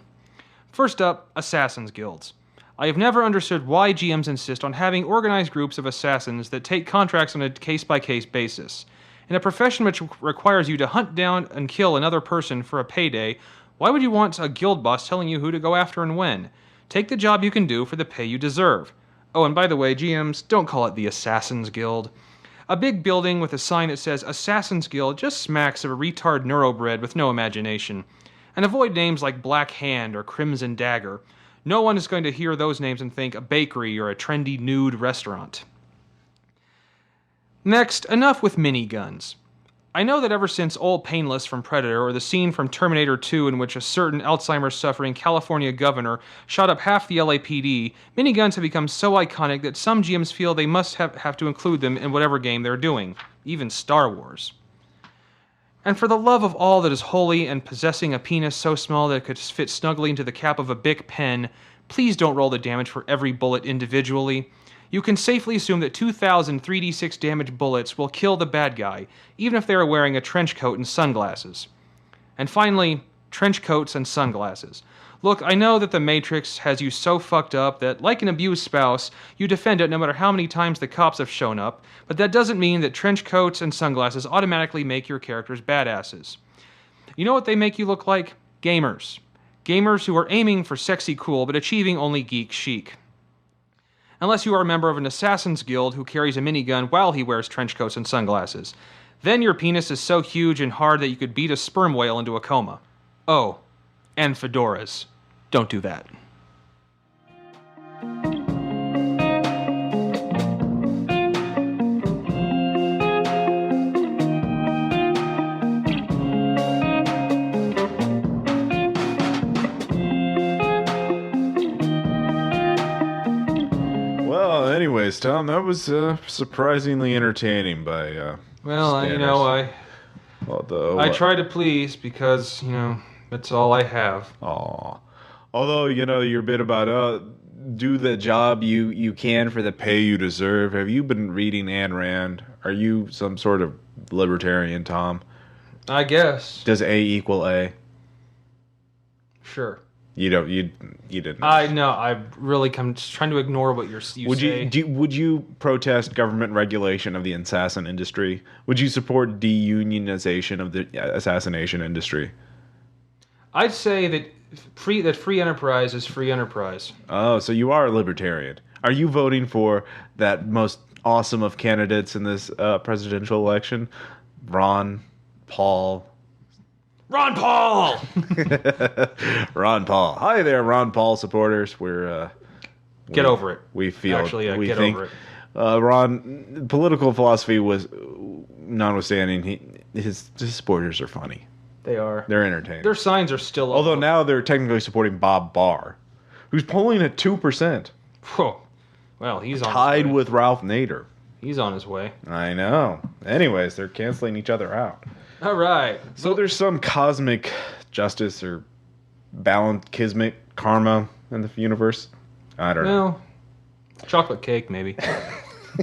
First up, Assassin's Guilds. I have never understood why GMs insist on having organized groups of assassins that take contracts on a case-by-case basis. In a profession which requires you to hunt down and kill another person for a payday, why would you want a guild boss telling you who to go after and when? Take the job you can do for the pay you deserve. Oh, and by the way, GMs, don't call it the Assassin's Guild. A big building with a sign that says Assassin's Guild just smacks of a retard neurobred with no imagination. And avoid names like Black Hand or Crimson Dagger. No one is going to hear those names and think a bakery or a trendy nude restaurant. Next, enough with miniguns. I know that ever since Old Painless from Predator or the scene from Terminator 2 in which a certain Alzheimer's-suffering California governor shot up half the LAPD, miniguns have become so iconic that some GMs feel they must have to include them in whatever game they're doing, even Star Wars. And for the love of all that is holy and possessing a penis so small that it could fit snugly into the cap of a Bic pen, please don't roll the damage for every bullet individually. You can safely assume that 2,000 3d6 damage bullets will kill the bad guy, even if they are wearing a trench coat and sunglasses. And finally, trench coats and sunglasses. Look, I know that the Matrix has you so fucked up that, like an abused spouse, you defend it no matter how many times the cops have shown up, but that doesn't mean that trench coats and sunglasses automatically make your characters badasses. You know what they make you look like? Gamers. Gamers who are aiming for sexy cool but achieving only geek chic. Unless you are a member of an assassin's guild who carries a minigun while he wears trench coats and sunglasses. Then your penis is so huge and hard that you could beat a sperm whale into a coma. Oh, and fedoras. Don't do that. Anyways, Tom, that was surprisingly entertaining by well, standards. I try to please because, that's all I have. Aw. Although, your bit about do the job you can for the pay you deserve. Have you been reading Ayn Rand? Are you some sort of libertarian, Tom? I guess. Does A equal A? Sure. You didn't. I really trying to ignore what you say. Would you protest government regulation of the assassin industry? Would you support deunionization of the assassination industry? I'd say that free enterprise is free enterprise. Oh, so you are a libertarian. Are you voting for that most awesome of candidates in this presidential election? Ron Paul. Ron Paul! Ron Paul. Hi there, Ron Paul supporters. Get over it. We feel. Actually, we get think, over it. Ron, political philosophy was notwithstanding, his supporters are funny. They are. They're entertaining. Their signs are still up. Although now they're technically supporting Bob Barr, who's polling at 2%. Whoa. Well, he's on tied his way. with Ralph Nader. He's on his way. I know. Anyways, they're canceling each other out. All right. So there's some cosmic justice or balanced kismet karma in the universe. I don't know. Chocolate cake, maybe.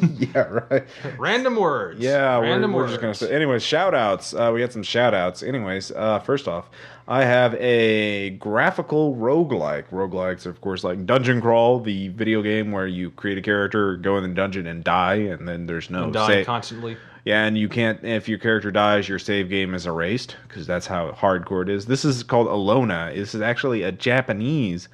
Yeah, right. Random words. Yeah, Random we're words. just going to say. Anyways, shout-outs. We had some shout-outs. Anyways, first off, I have a graphical roguelike. Roguelikes are, of course, like Dungeon Crawl, the video game where you create a character, go in the dungeon, and die, and then there's no and die constantly. Yeah, and you can't, if your character dies, your save game is erased, because that's how hardcore it is. This is called Alona. This is actually a Japanese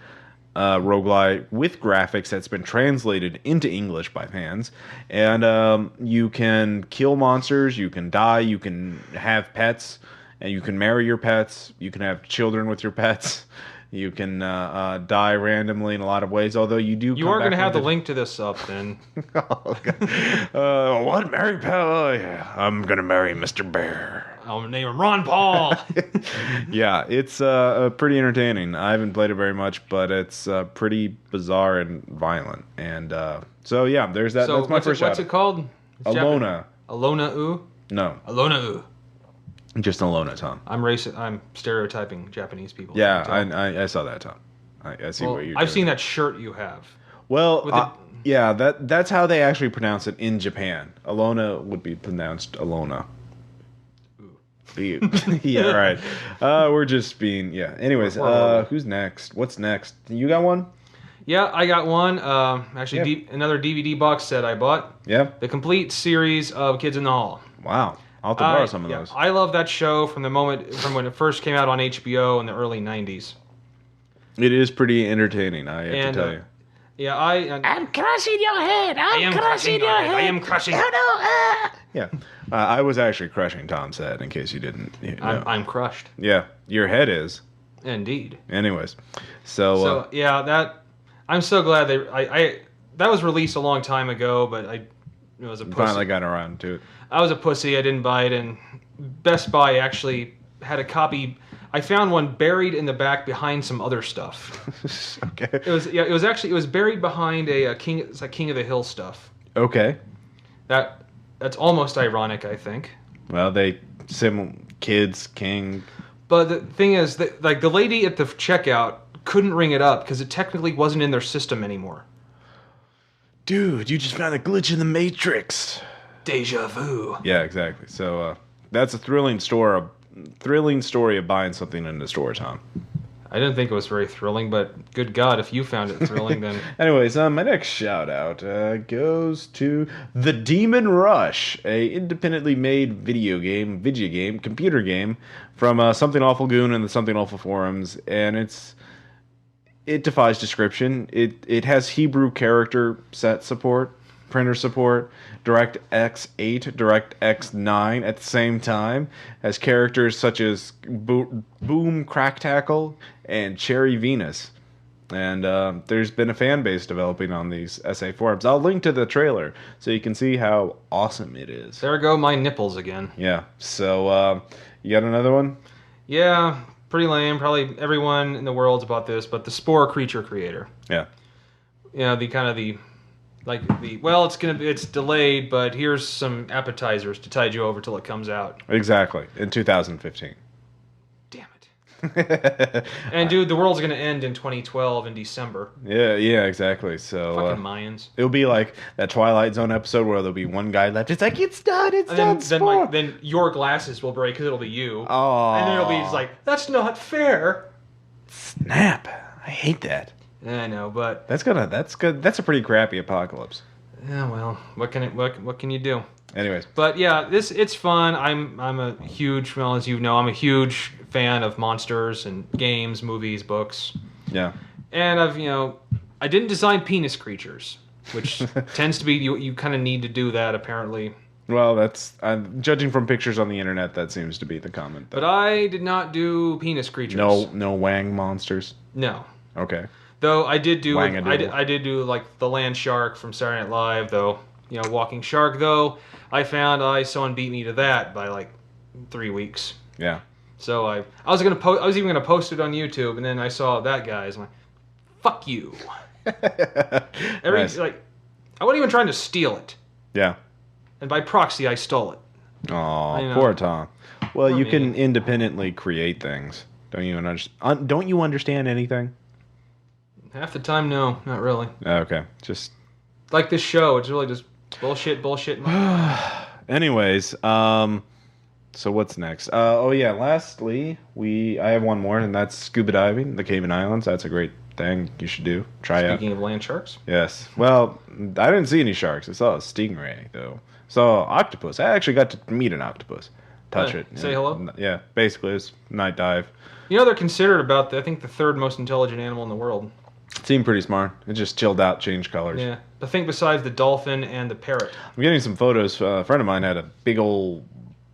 roguelike with graphics that's been translated into English by fans. And you can kill monsters, you can die, you can have pets, and you can marry your pets, you can have children with your pets. You can die randomly in a lot of ways, although you do. You are going to have the link to this up then. Oh, what? Marry Pet? Oh, yeah. I'm going to marry Mr. Bear. I'll name him Ron Paul. Yeah, it's pretty entertaining. I haven't played it very much, but it's pretty bizarre and violent. And so, yeah, there's that. So that's my first shot. What's it called? Alona. Alona U? No. Alona U. Just Alona, Tom. I'm racist. I'm stereotyping Japanese people. Yeah, I saw that, Tom. I see what you're doing. I've seen that shirt you have. Well, yeah, that's how they actually pronounce it in Japan. Alona would be pronounced Alona. Ooh. Yeah, right. We're just being, yeah. Anyways, who's next? What's next? You got one? Yeah, I got one. Actually, another DVD box set I bought. Yeah. The complete series of Kids in the Hall. Wow. I'll have to borrow some of those. I love that show from when it first came out on HBO in the early 90s. It is pretty entertaining, I have to tell you. Yeah, I'm crushing your head. I'm crushing your head. I am crushing. Oh no! Yeah. I was actually crushing Tom's head, in case you didn't know. I'm crushed. Yeah, your head is. Indeed. Anyways, so yeah, I'm so glad that was released a long time ago, but it was a pussy. Finally got around to it. I was a pussy. I didn't buy it, and Best Buy actually had a copy. I found one buried in the back behind some other stuff. Okay. It was buried behind a King. It's like King of the Hill stuff. Okay. That's almost ironic, I think. Well, kids, king. But the thing is that like the lady at the checkout couldn't ring it up because it technically wasn't in their system anymore. Dude, you just found a glitch in the Matrix. Deja vu. Yeah, exactly. So that's a thrilling story of buying something in the store, Tom. I didn't think it was very thrilling, but good God, if you found it thrilling, then... Anyways, my next shout-out goes to The Demon Rush, a independently made video game, computer game, from Something Awful Goon and the Something Awful forums, and it defies description. It has Hebrew character set support, printer support, DirectX 8, DirectX 9 at the same time. Has characters such as Boom Crack Tackle and Cherry Venus. And there's been a fan base developing on these SA forums. I'll link to the trailer so you can see how awesome it is. There go my nipples again. Yeah. So, you got another one? Yeah, pretty lame. Probably everyone in the world's about this, but the Spore Creature Creator. Yeah. You know, it's delayed, but here's some appetizers to tide you over till it comes out. Exactly. In 2015. Damn it. And dude, the world's gonna end in 2012 in December. Yeah, exactly. So fucking Mayans. It'll be like that Twilight Zone episode where there'll be one guy left. It's like it's done. Then your glasses will break because it'll be you. Oh. And then it'll be just like, that's not fair. Snap! I hate that. I know, but that's good. That's a pretty crappy apocalypse. Yeah, well, what can you do? Anyways, but yeah, it's fun. I'm a huge, well, as you know, I'm a huge fan of monsters and games, movies, books. Yeah. And I didn't design penis creatures, which tends to be you kind of need to do that apparently. Well, that's judging from pictures on the internet, that seems to be the comment. But I did not do penis creatures. No Wang monsters. No. Okay. Though I did do I did do like the land shark from Saturday Night Live, though. Walking shark, though. I found someone beat me to that by like 3 weeks. Yeah. So I was even gonna post it on YouTube, and then I saw that guy's. I'm like, fuck you. Nice. I wasn't even trying to steal it. Yeah. And by proxy, I stole it. Oh, poor Tom. Well, you can independently create things. Don't you understand anything? Half the time, no, not really. Okay, just like this show. It's really just bullshit. Anyways, so what's next? Lastly, I have one more, and that's scuba diving, the Cayman Islands. That's a great thing you should do. Try out. Speaking of land sharks. Yes. Well, I didn't see any sharks. I saw a stingray though. So octopus. I actually got to meet an octopus, touch it, Say hello. Yeah, basically it's night dive. You know, they're considered about, I think, the third most intelligent animal in the world. It seemed pretty smart. It just chilled out, changed colors. Yeah. I think besides the dolphin and the parrot. I'm getting some photos. A friend of mine had a big old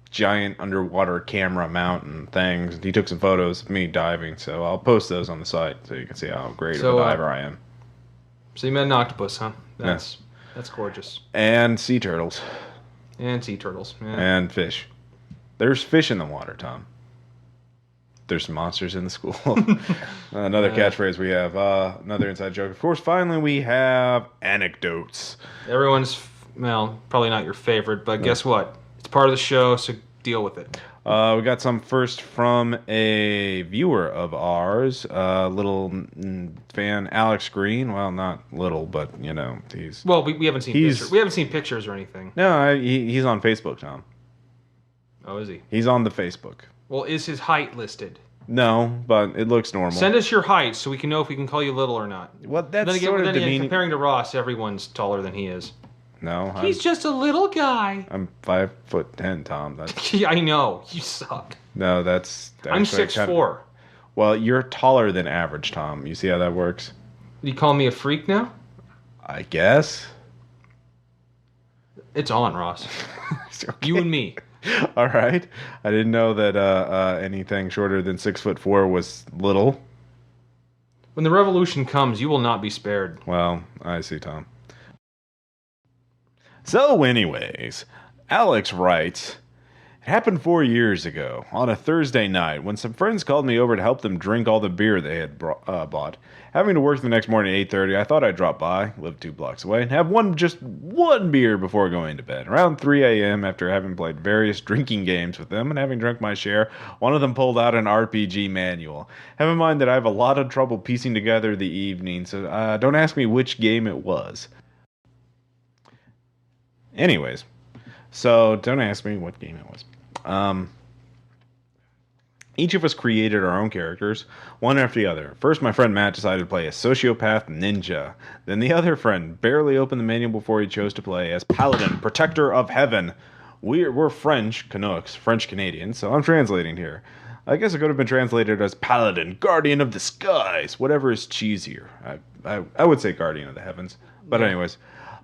giant underwater camera mount and things. He took some photos of me diving, so I'll post those on the site so you can see how great of a diver I am. So you met an octopus, huh? That's gorgeous. And sea turtles. And sea turtles. Yeah. And fish. There's fish in the water, Tom. There's monsters in the school. Another catchphrase we have. Another inside joke. Of course, finally we have anecdotes. Everyone's, well, probably not your favorite, but guess what? It's part of the show, so deal with it. We got some first from a viewer of ours, little fan, Alex Green. Well, not little, but you know he's. Well, we haven't seen pictures. We haven't seen pictures or anything. No, he's on Facebook, Tom. Oh, is he? He's on the Facebook. Well, is his height listed? No, but it looks normal. Send us your height so we can know if we can call you little or not. Well, that's then again, sort of demeaning. Comparing to Ross, everyone's taller than he is. No, he's just a little guy. I'm 5'10", Tom. That's yeah, I know. You suck. No, that's I'm 6'4". Well, you're taller than average, Tom. You see how that works? You call me a freak now? I guess. It's on, Ross. Okay. You and me. All right. I didn't know that anything shorter than 6'4" was little. When the revolution comes, you will not be spared. Well, I see, Tom. So, anyways, Alex writes, it happened 4 years ago, on a Thursday night, when some friends called me over to help them drink all the beer they had bought. Having to work the next morning at 8:30, I thought I'd drop by, live 2 blocks away, and have just one beer before going to bed. Around 3 a.m., after having played various drinking games with them and having drunk my share, one of them pulled out an RPG manual. Have in mind that I have a lot of trouble piecing together the evening, so don't ask me which game it was. Anyways, so don't ask me what game it was. Each of us created our own characters, one after the other. First, my friend Matt decided to play as sociopath ninja. Then the other friend barely opened the manual before he chose to play as paladin, protector of heaven. We're French Canucks, French Canadians, so I'm translating here. I guess it could have been translated as paladin, guardian of the skies, whatever is cheesier. I would say guardian of the heavens, but anyways.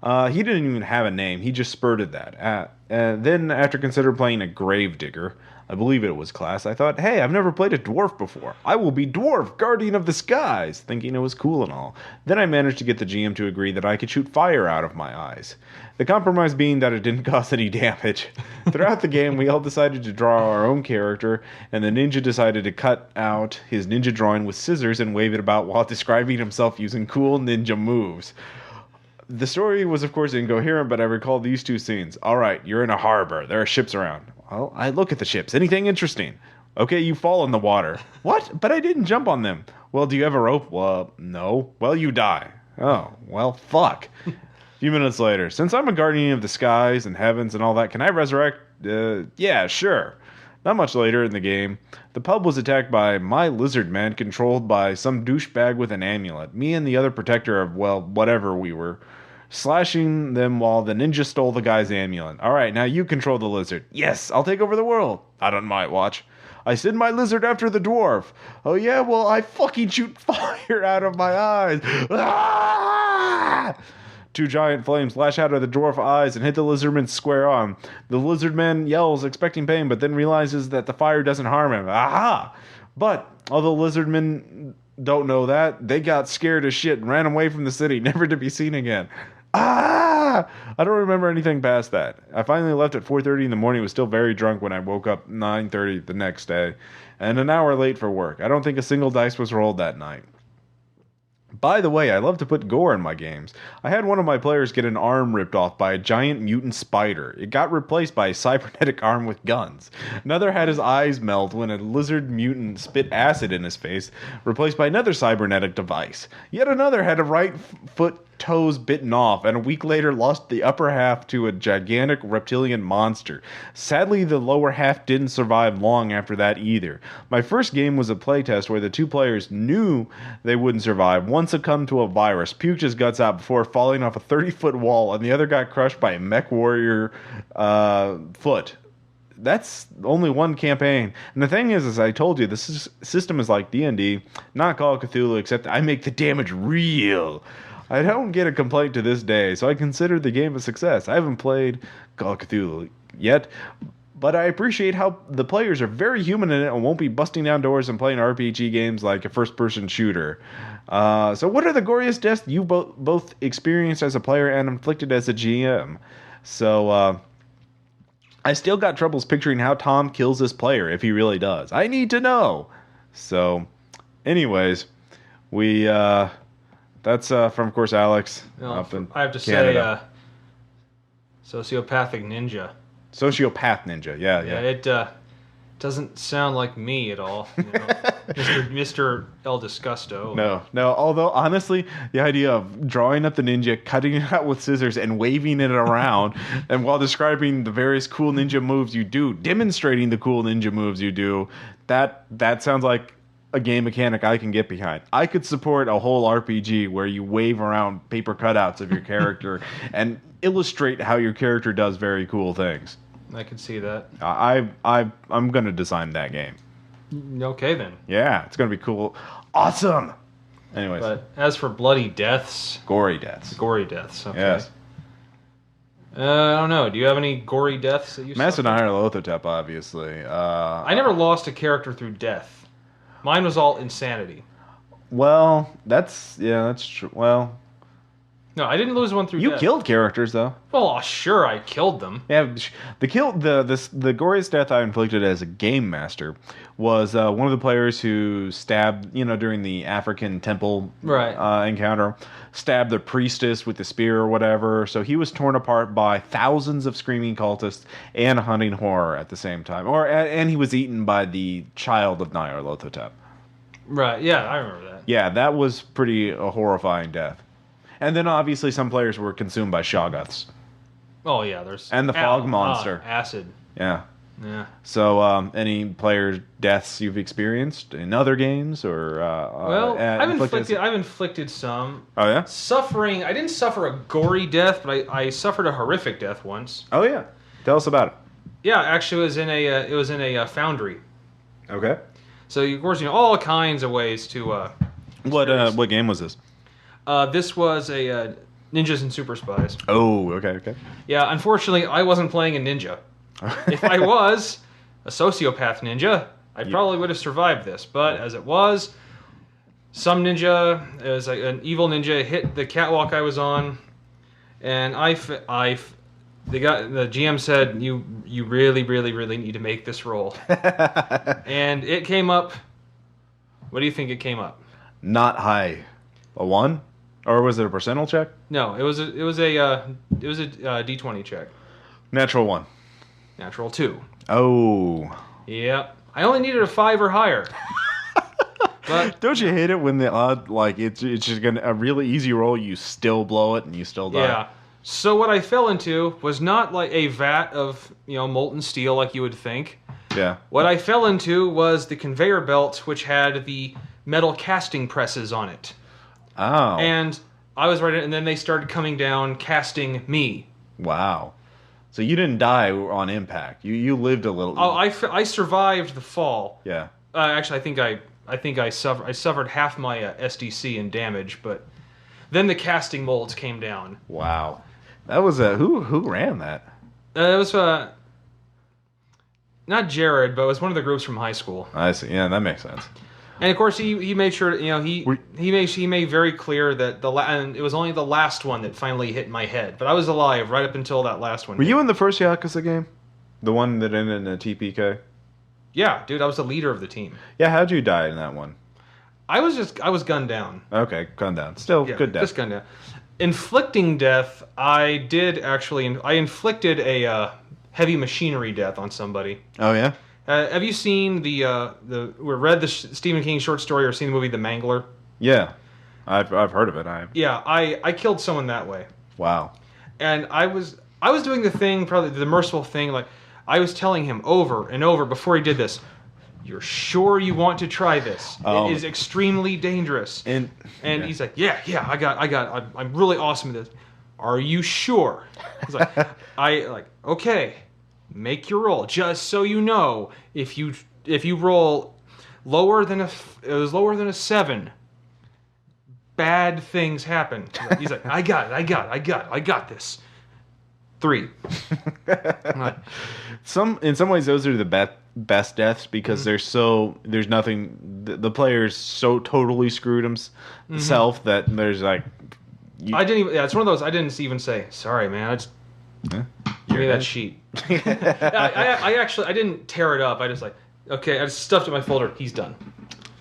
He didn't even have a name. He just spurted that. Then, after considering playing a gravedigger, I believe it was class, I thought, hey, I've never played a dwarf before. I will be dwarf, guardian of the skies, thinking it was cool and all. Then I managed to get the GM to agree that I could shoot fire out of my eyes. The compromise being that it didn't cause any damage. Throughout the game, we all decided to draw our own character, and the ninja decided to cut out his ninja drawing with scissors and wave it about while describing himself using cool ninja moves. The story was, of course, incoherent, but I recall these 2 scenes. All right, you're in a harbor. There are ships around. Well, I look at the ships. Anything interesting? Okay, you fall in the water. What? But I didn't jump on them. Well, do you have a rope? Well, no. Well, you die. Oh, well, fuck. A few minutes later, since I'm a guardian of the skies and heavens and all that, can I resurrect? Yeah, sure. Not much later in the game, the pub was attacked by my lizard man controlled by some douchebag with an amulet. Me and the other protector of, well, whatever we were, slashing them while the ninja stole the guy's amulet. Alright, now you control the lizard. Yes, I'll take over the world. Not on my watch. I send my lizard after the dwarf. Oh yeah, well, I fucking shoot fire out of my eyes. Ah! 2 giant flames lash out of the dwarf eyes and hit the lizardman square on. The lizardman yells, expecting pain, but then realizes that the fire doesn't harm him. Aha! But, although lizardmen don't know that, they got scared as shit and ran away from the city, never to be seen again. Ah! I don't remember anything past that. I finally left at 4:30 in the morning, was still very drunk when I woke up 9:30 the next day, and an hour late for work. I don't think a single dice was rolled that night. By the way, I love to put gore in my games. I had one of my players get an arm ripped off by a giant mutant spider. It got replaced by a cybernetic arm with guns. Another had his eyes melt when a lizard mutant spit acid in his face, replaced by another cybernetic device. Yet another had a right foot toes bitten off, and a week later lost the upper half to a gigantic reptilian monster. Sadly, the lower half didn't survive long after that either. My first game was a playtest where the two players knew they wouldn't survive. One succumbed to a virus, puked his guts out before falling off a 30-foot wall, and the other got crushed by a mech warrior foot. That's only one campaign. And the thing is, as I told you, this system is like D&D, not Call of Cthulhu, except I make the damage real. I don't get a complaint to this day, so I consider the game a success. I haven't played Call of Cthulhu yet, but I appreciate how the players are very human in it and won't be busting down doors and playing RPG games like a first-person shooter. So what are the goriest deaths you both experienced as a player and inflicted as a GM? So, I still got troubles picturing how Tom kills this player, if he really does. I need to know. So, anyways, that's from, of course, Alex. Up in I have to Canada. say, sociopathic ninja. Sociopath ninja, yeah. It doesn't sound like me at all. You know? Mr. El Disgusto. No. Although, honestly, the idea of drawing up the ninja, cutting it out with scissors, and waving it around, and while describing the various cool ninja moves you do, demonstrating the cool ninja moves you do, that sounds like a game mechanic I can get behind. I could support a whole RPG where you wave around paper cutouts of your character and illustrate how your character does very cool things. I can see that. I'm gonna design that game. Okay, then. Yeah, it's gonna be cool. Awesome. Anyways, But as for bloody deaths, gory deaths. gory deaths. Okay. Yes. I don't know. Do you have any gory deaths that you Master suffered? Nyarlathotep, obviously. I never lost a character through death. Mine was all insanity. Well, that's true. Well, No, I didn't lose one through you death. killed characters though. Well, sure, I killed them. Yeah, the goriest death I inflicted as a game master was one of the players who stabbed, during the African temple encounter, stabbed the priestess with the spear or whatever. So he was torn apart by thousands of screaming cultists and a hunting horror at the same time. And he was eaten by the child of Nyarlathotep. Right, yeah, I remember that. Yeah, that was pretty a horrifying death. And then obviously some players were consumed by Shoggoths. Oh, yeah, there's... And the fog monster. Acid. Yeah. Yeah. So, any player deaths you've experienced in other games, or Well, I've inflicted some. Oh yeah. Suffering. I didn't suffer a gory death, but I suffered a horrific death once. Oh yeah. Tell us about it. Yeah, actually, it was in a foundry. Okay. So of course, all kinds of ways to. What game was this? This was a Ninjas and Super Spies. Oh, okay. Yeah, unfortunately, I wasn't playing a ninja. If I was a sociopath ninja, I probably would have survived this. But as it was, some ninja, it was like an evil ninja, hit the catwalk I was on, and the GM said, you really, really, really need to make this roll. And it came up. What do you think it came up? Not high. A 1? Or was it a percentile check? No, it was a D20 check. Natural 1. Natural 2. Oh. Yep. I only needed a 5 or higher. But don't you hate it when the odd, like, it's just a really easy roll, you still blow it and you still die? Yeah. So what I fell into was not like a vat of, molten steel like you would think. Yeah. What I fell into was the conveyor belt, which had the metal casting presses on it. Oh. And I was right in, and then they started coming down, casting me. Wow. So you didn't die on impact. You lived a little. Oh, I survived the fall. Yeah. Actually, I think I suffered half my SDC in damage, but then the casting molds came down. Wow. That was who ran that? It was not Jared, but it was one of the groups from high school. I see. Yeah, that makes sense. And of course, he made sure he made very clear that and it was only the last one that finally hit my head. But I was alive right up until that last one. Were you in the first Yakuza game? The one that ended in a TPK? Yeah, dude, I was the leader of the team. Yeah, how'd you die in that one? I was gunned down. Okay, gunned down. Still good death. Just gunned down. Inflicting death, I inflicted a heavy machinery death on somebody. Oh yeah. Have you seen read the Stephen King short story or seen the movie The Mangler? Yeah. I've heard of it. Yeah, I killed someone that way. Wow. And I was doing the thing, probably the merciful thing, like I was telling him over and over before he did this, you're sure you want to try this? It is extremely dangerous. And he's like, yeah, I'm really awesome at this. Are you sure? He's like, okay, make your roll. Just so you know, if you roll lower than a 7, bad things happen. He's like, I got this. 3. In some ways, those are the best deaths because there's nothing. The player's so totally screwed himself that there's like. I didn't even. Yeah, it's one of those. I didn't even say sorry, man. I just give me that sheet. I actually didn't tear it up. I just okay. I just stuffed it in my folder. He's done.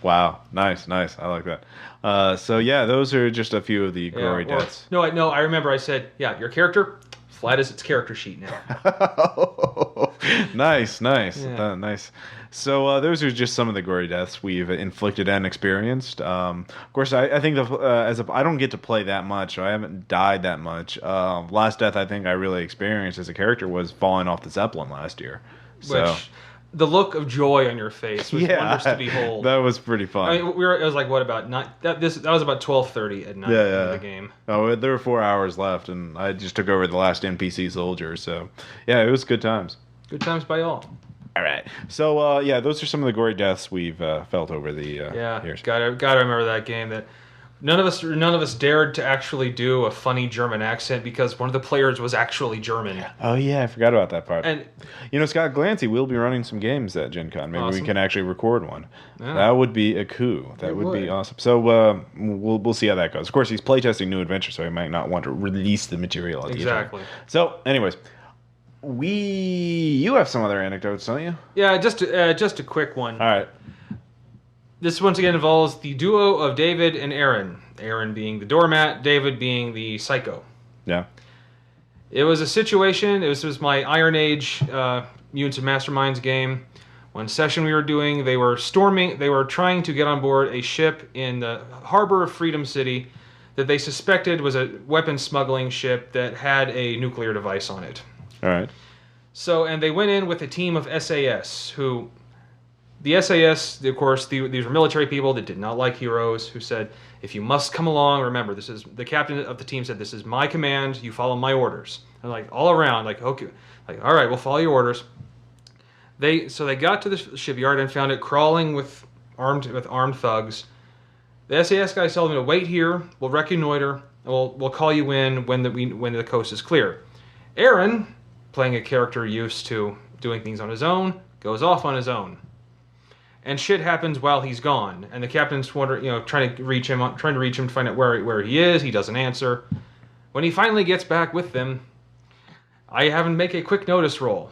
Wow, nice. I like that. So yeah, those are just a few of the gory deaths. No, I remember. I said, yeah, your character flat as its character sheet now. Nice. Nice. So those are just some of the gory deaths we've inflicted and experienced. Of course, I think I don't get to play that much, so I haven't died that much. Last death I think I really experienced as a character was falling off the Zeppelin last year. So. Which, the look of joy on your face was wondrous to behold. That was pretty fun. I mean, it was like what about that was about 12:30 at night in the game. Oh, there were 4 hours left, and I just took over the last NPC soldier. So yeah, it was good times. Good times by all. All right. So those are some of the gory deaths we've felt over the years. Gotta remember that game. That none of us dared to actually do a funny German accent because one of the players was actually German. Oh yeah, I forgot about that part. And Scott Glancy, we'll be running some games at Gen Con. Maybe we can actually record one. Yeah. That would be a coup. That would be awesome. So we'll see how that goes. Of course, he's playtesting New Adventure, so he might not want to release the material at the exactly. time. So, anyways, you have some other anecdotes, don't you? Yeah, just a quick one. All right. This once again involves the duo of David and Aaron. Aaron being the doormat, David being the psycho. Yeah. It was a situation. This was my Iron Age Mutants and Masterminds game. One session we were doing, they were trying to get on board a ship in the harbor of Freedom City that they suspected was a weapon smuggling ship that had a nuclear device on it. All right. So, and they went in with a team of SAS who... The SAS, of course, these were military people that did not like heroes, who said, if you must come along, remember, this is the captain of the team said, this is my command, you follow my orders. And all around, okay, all right, we'll follow your orders. So they got to the shipyard and found it crawling with armed thugs. The SAS guys told them to wait here, we'll reconnoiter, and we'll call you in when the coast is clear. Aaron, playing a character used to doing things on his own, goes off on his own. And shit happens while he's gone, and the captain's trying to reach him to find out where he is. He doesn't answer. When he finally gets back with them, I have him make a quick notice roll,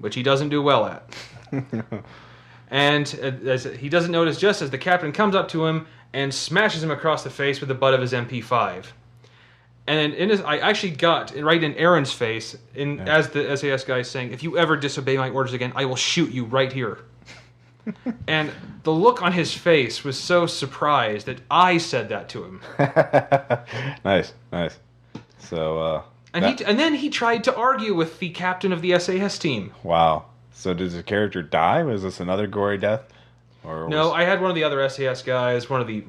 which he doesn't do well at. And as he doesn't notice just as the captain comes up to him and smashes him across the face with the butt of his MP5. And I actually got right in Aaron's face, as the SAS guy is saying, if you ever disobey my orders again, I will shoot you right here. And the look on his face was so surprised that I said that to him. Nice. So, and then he tried to argue with the captain of the SAS team. Wow. So did the character die? Was this another gory death? No, I had one of the other SAS guys, one of the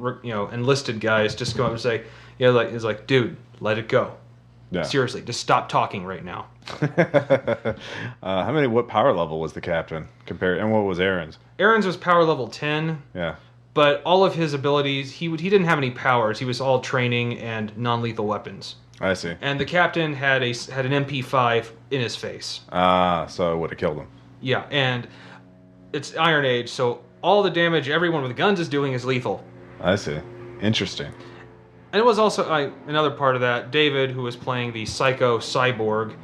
enlisted guys, just come up and say, he's like, dude, let it go. Yeah. Seriously, just stop talking right now. What power level was the captain compared, and what was Aaron's? Aaron's was power level 10. Yeah. But all of his abilities, he didn't have any powers. He was all training and non-lethal weapons. I see. And the captain had an MP5 in his face. So it would have killed him. Yeah, and it's Iron Age, so all the damage everyone with guns is doing is lethal. I see. Interesting. And it was also another part of that. David, who was playing the psycho cyborg,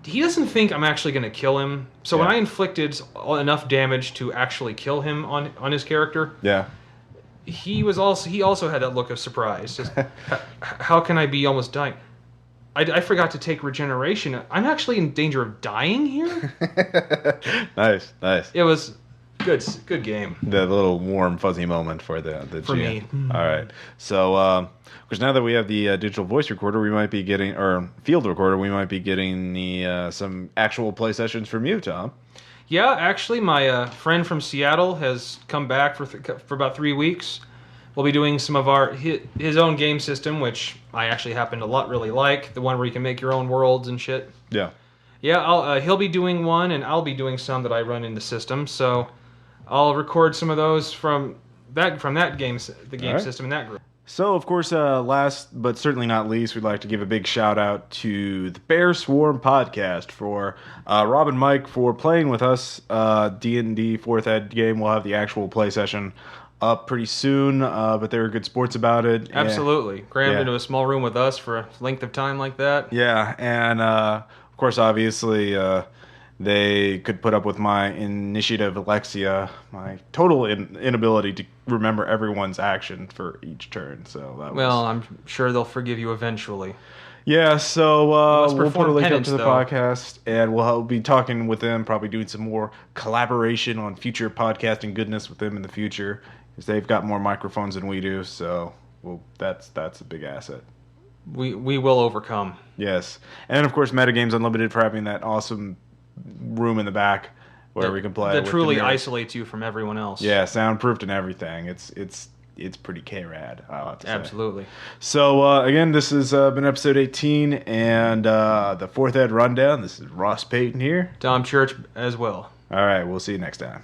he doesn't think I'm actually going to kill him. So when I inflicted enough damage to actually kill him on his character, he also had that look of surprise. Just, how can I be almost dying? I forgot to take regeneration. I'm actually in danger of dying here. Nice. It was Good game. The little warm, fuzzy moment for the For me. All right. So, of course, now that we have the digital voice recorder, we might be getting, or field recorder, we might be getting the some actual play sessions from you, Tom. Yeah, actually, my friend from Seattle has come back for about 3 weeks. We'll be doing some of his own game system, which I actually happen to really like. The one where you can make your own worlds and shit. Yeah. Yeah, he'll be doing one, and I'll be doing some that I run in the system. So I'll record some of those from that game system in that group. So, of course, last but certainly not least, we'd like to give a big shout out to the Bear Swarm podcast for Rob and Mike for playing with us. D&D 4th Ed game. We'll have the actual play session up pretty soon, but they were good sports about it. Absolutely. Crammed into a small room with us for a length of time like that. Yeah, and of course, obviously, they could put up with my initiative Alexia, my total inability to remember everyone's action for each turn. So that well, I'm sure they'll forgive you eventually. Yeah, so we'll put a link up to the though. podcast, and we'll be talking with them, probably doing some more collaboration on future podcasting goodness with them in the future, because they've got more microphones than we do. So that's a big asset. We will overcome. Yes, and of course, Metagames Unlimited for having that awesome room in the back where we can play. That truly isolates you from everyone else. Yeah, soundproofed and everything. It's pretty K-rad, I'll have to say. Absolutely. So, again, this has been episode 18 and the 4th Ed Rundown. This is Ross Payton here. Tom Church as well. All right, we'll see you next time.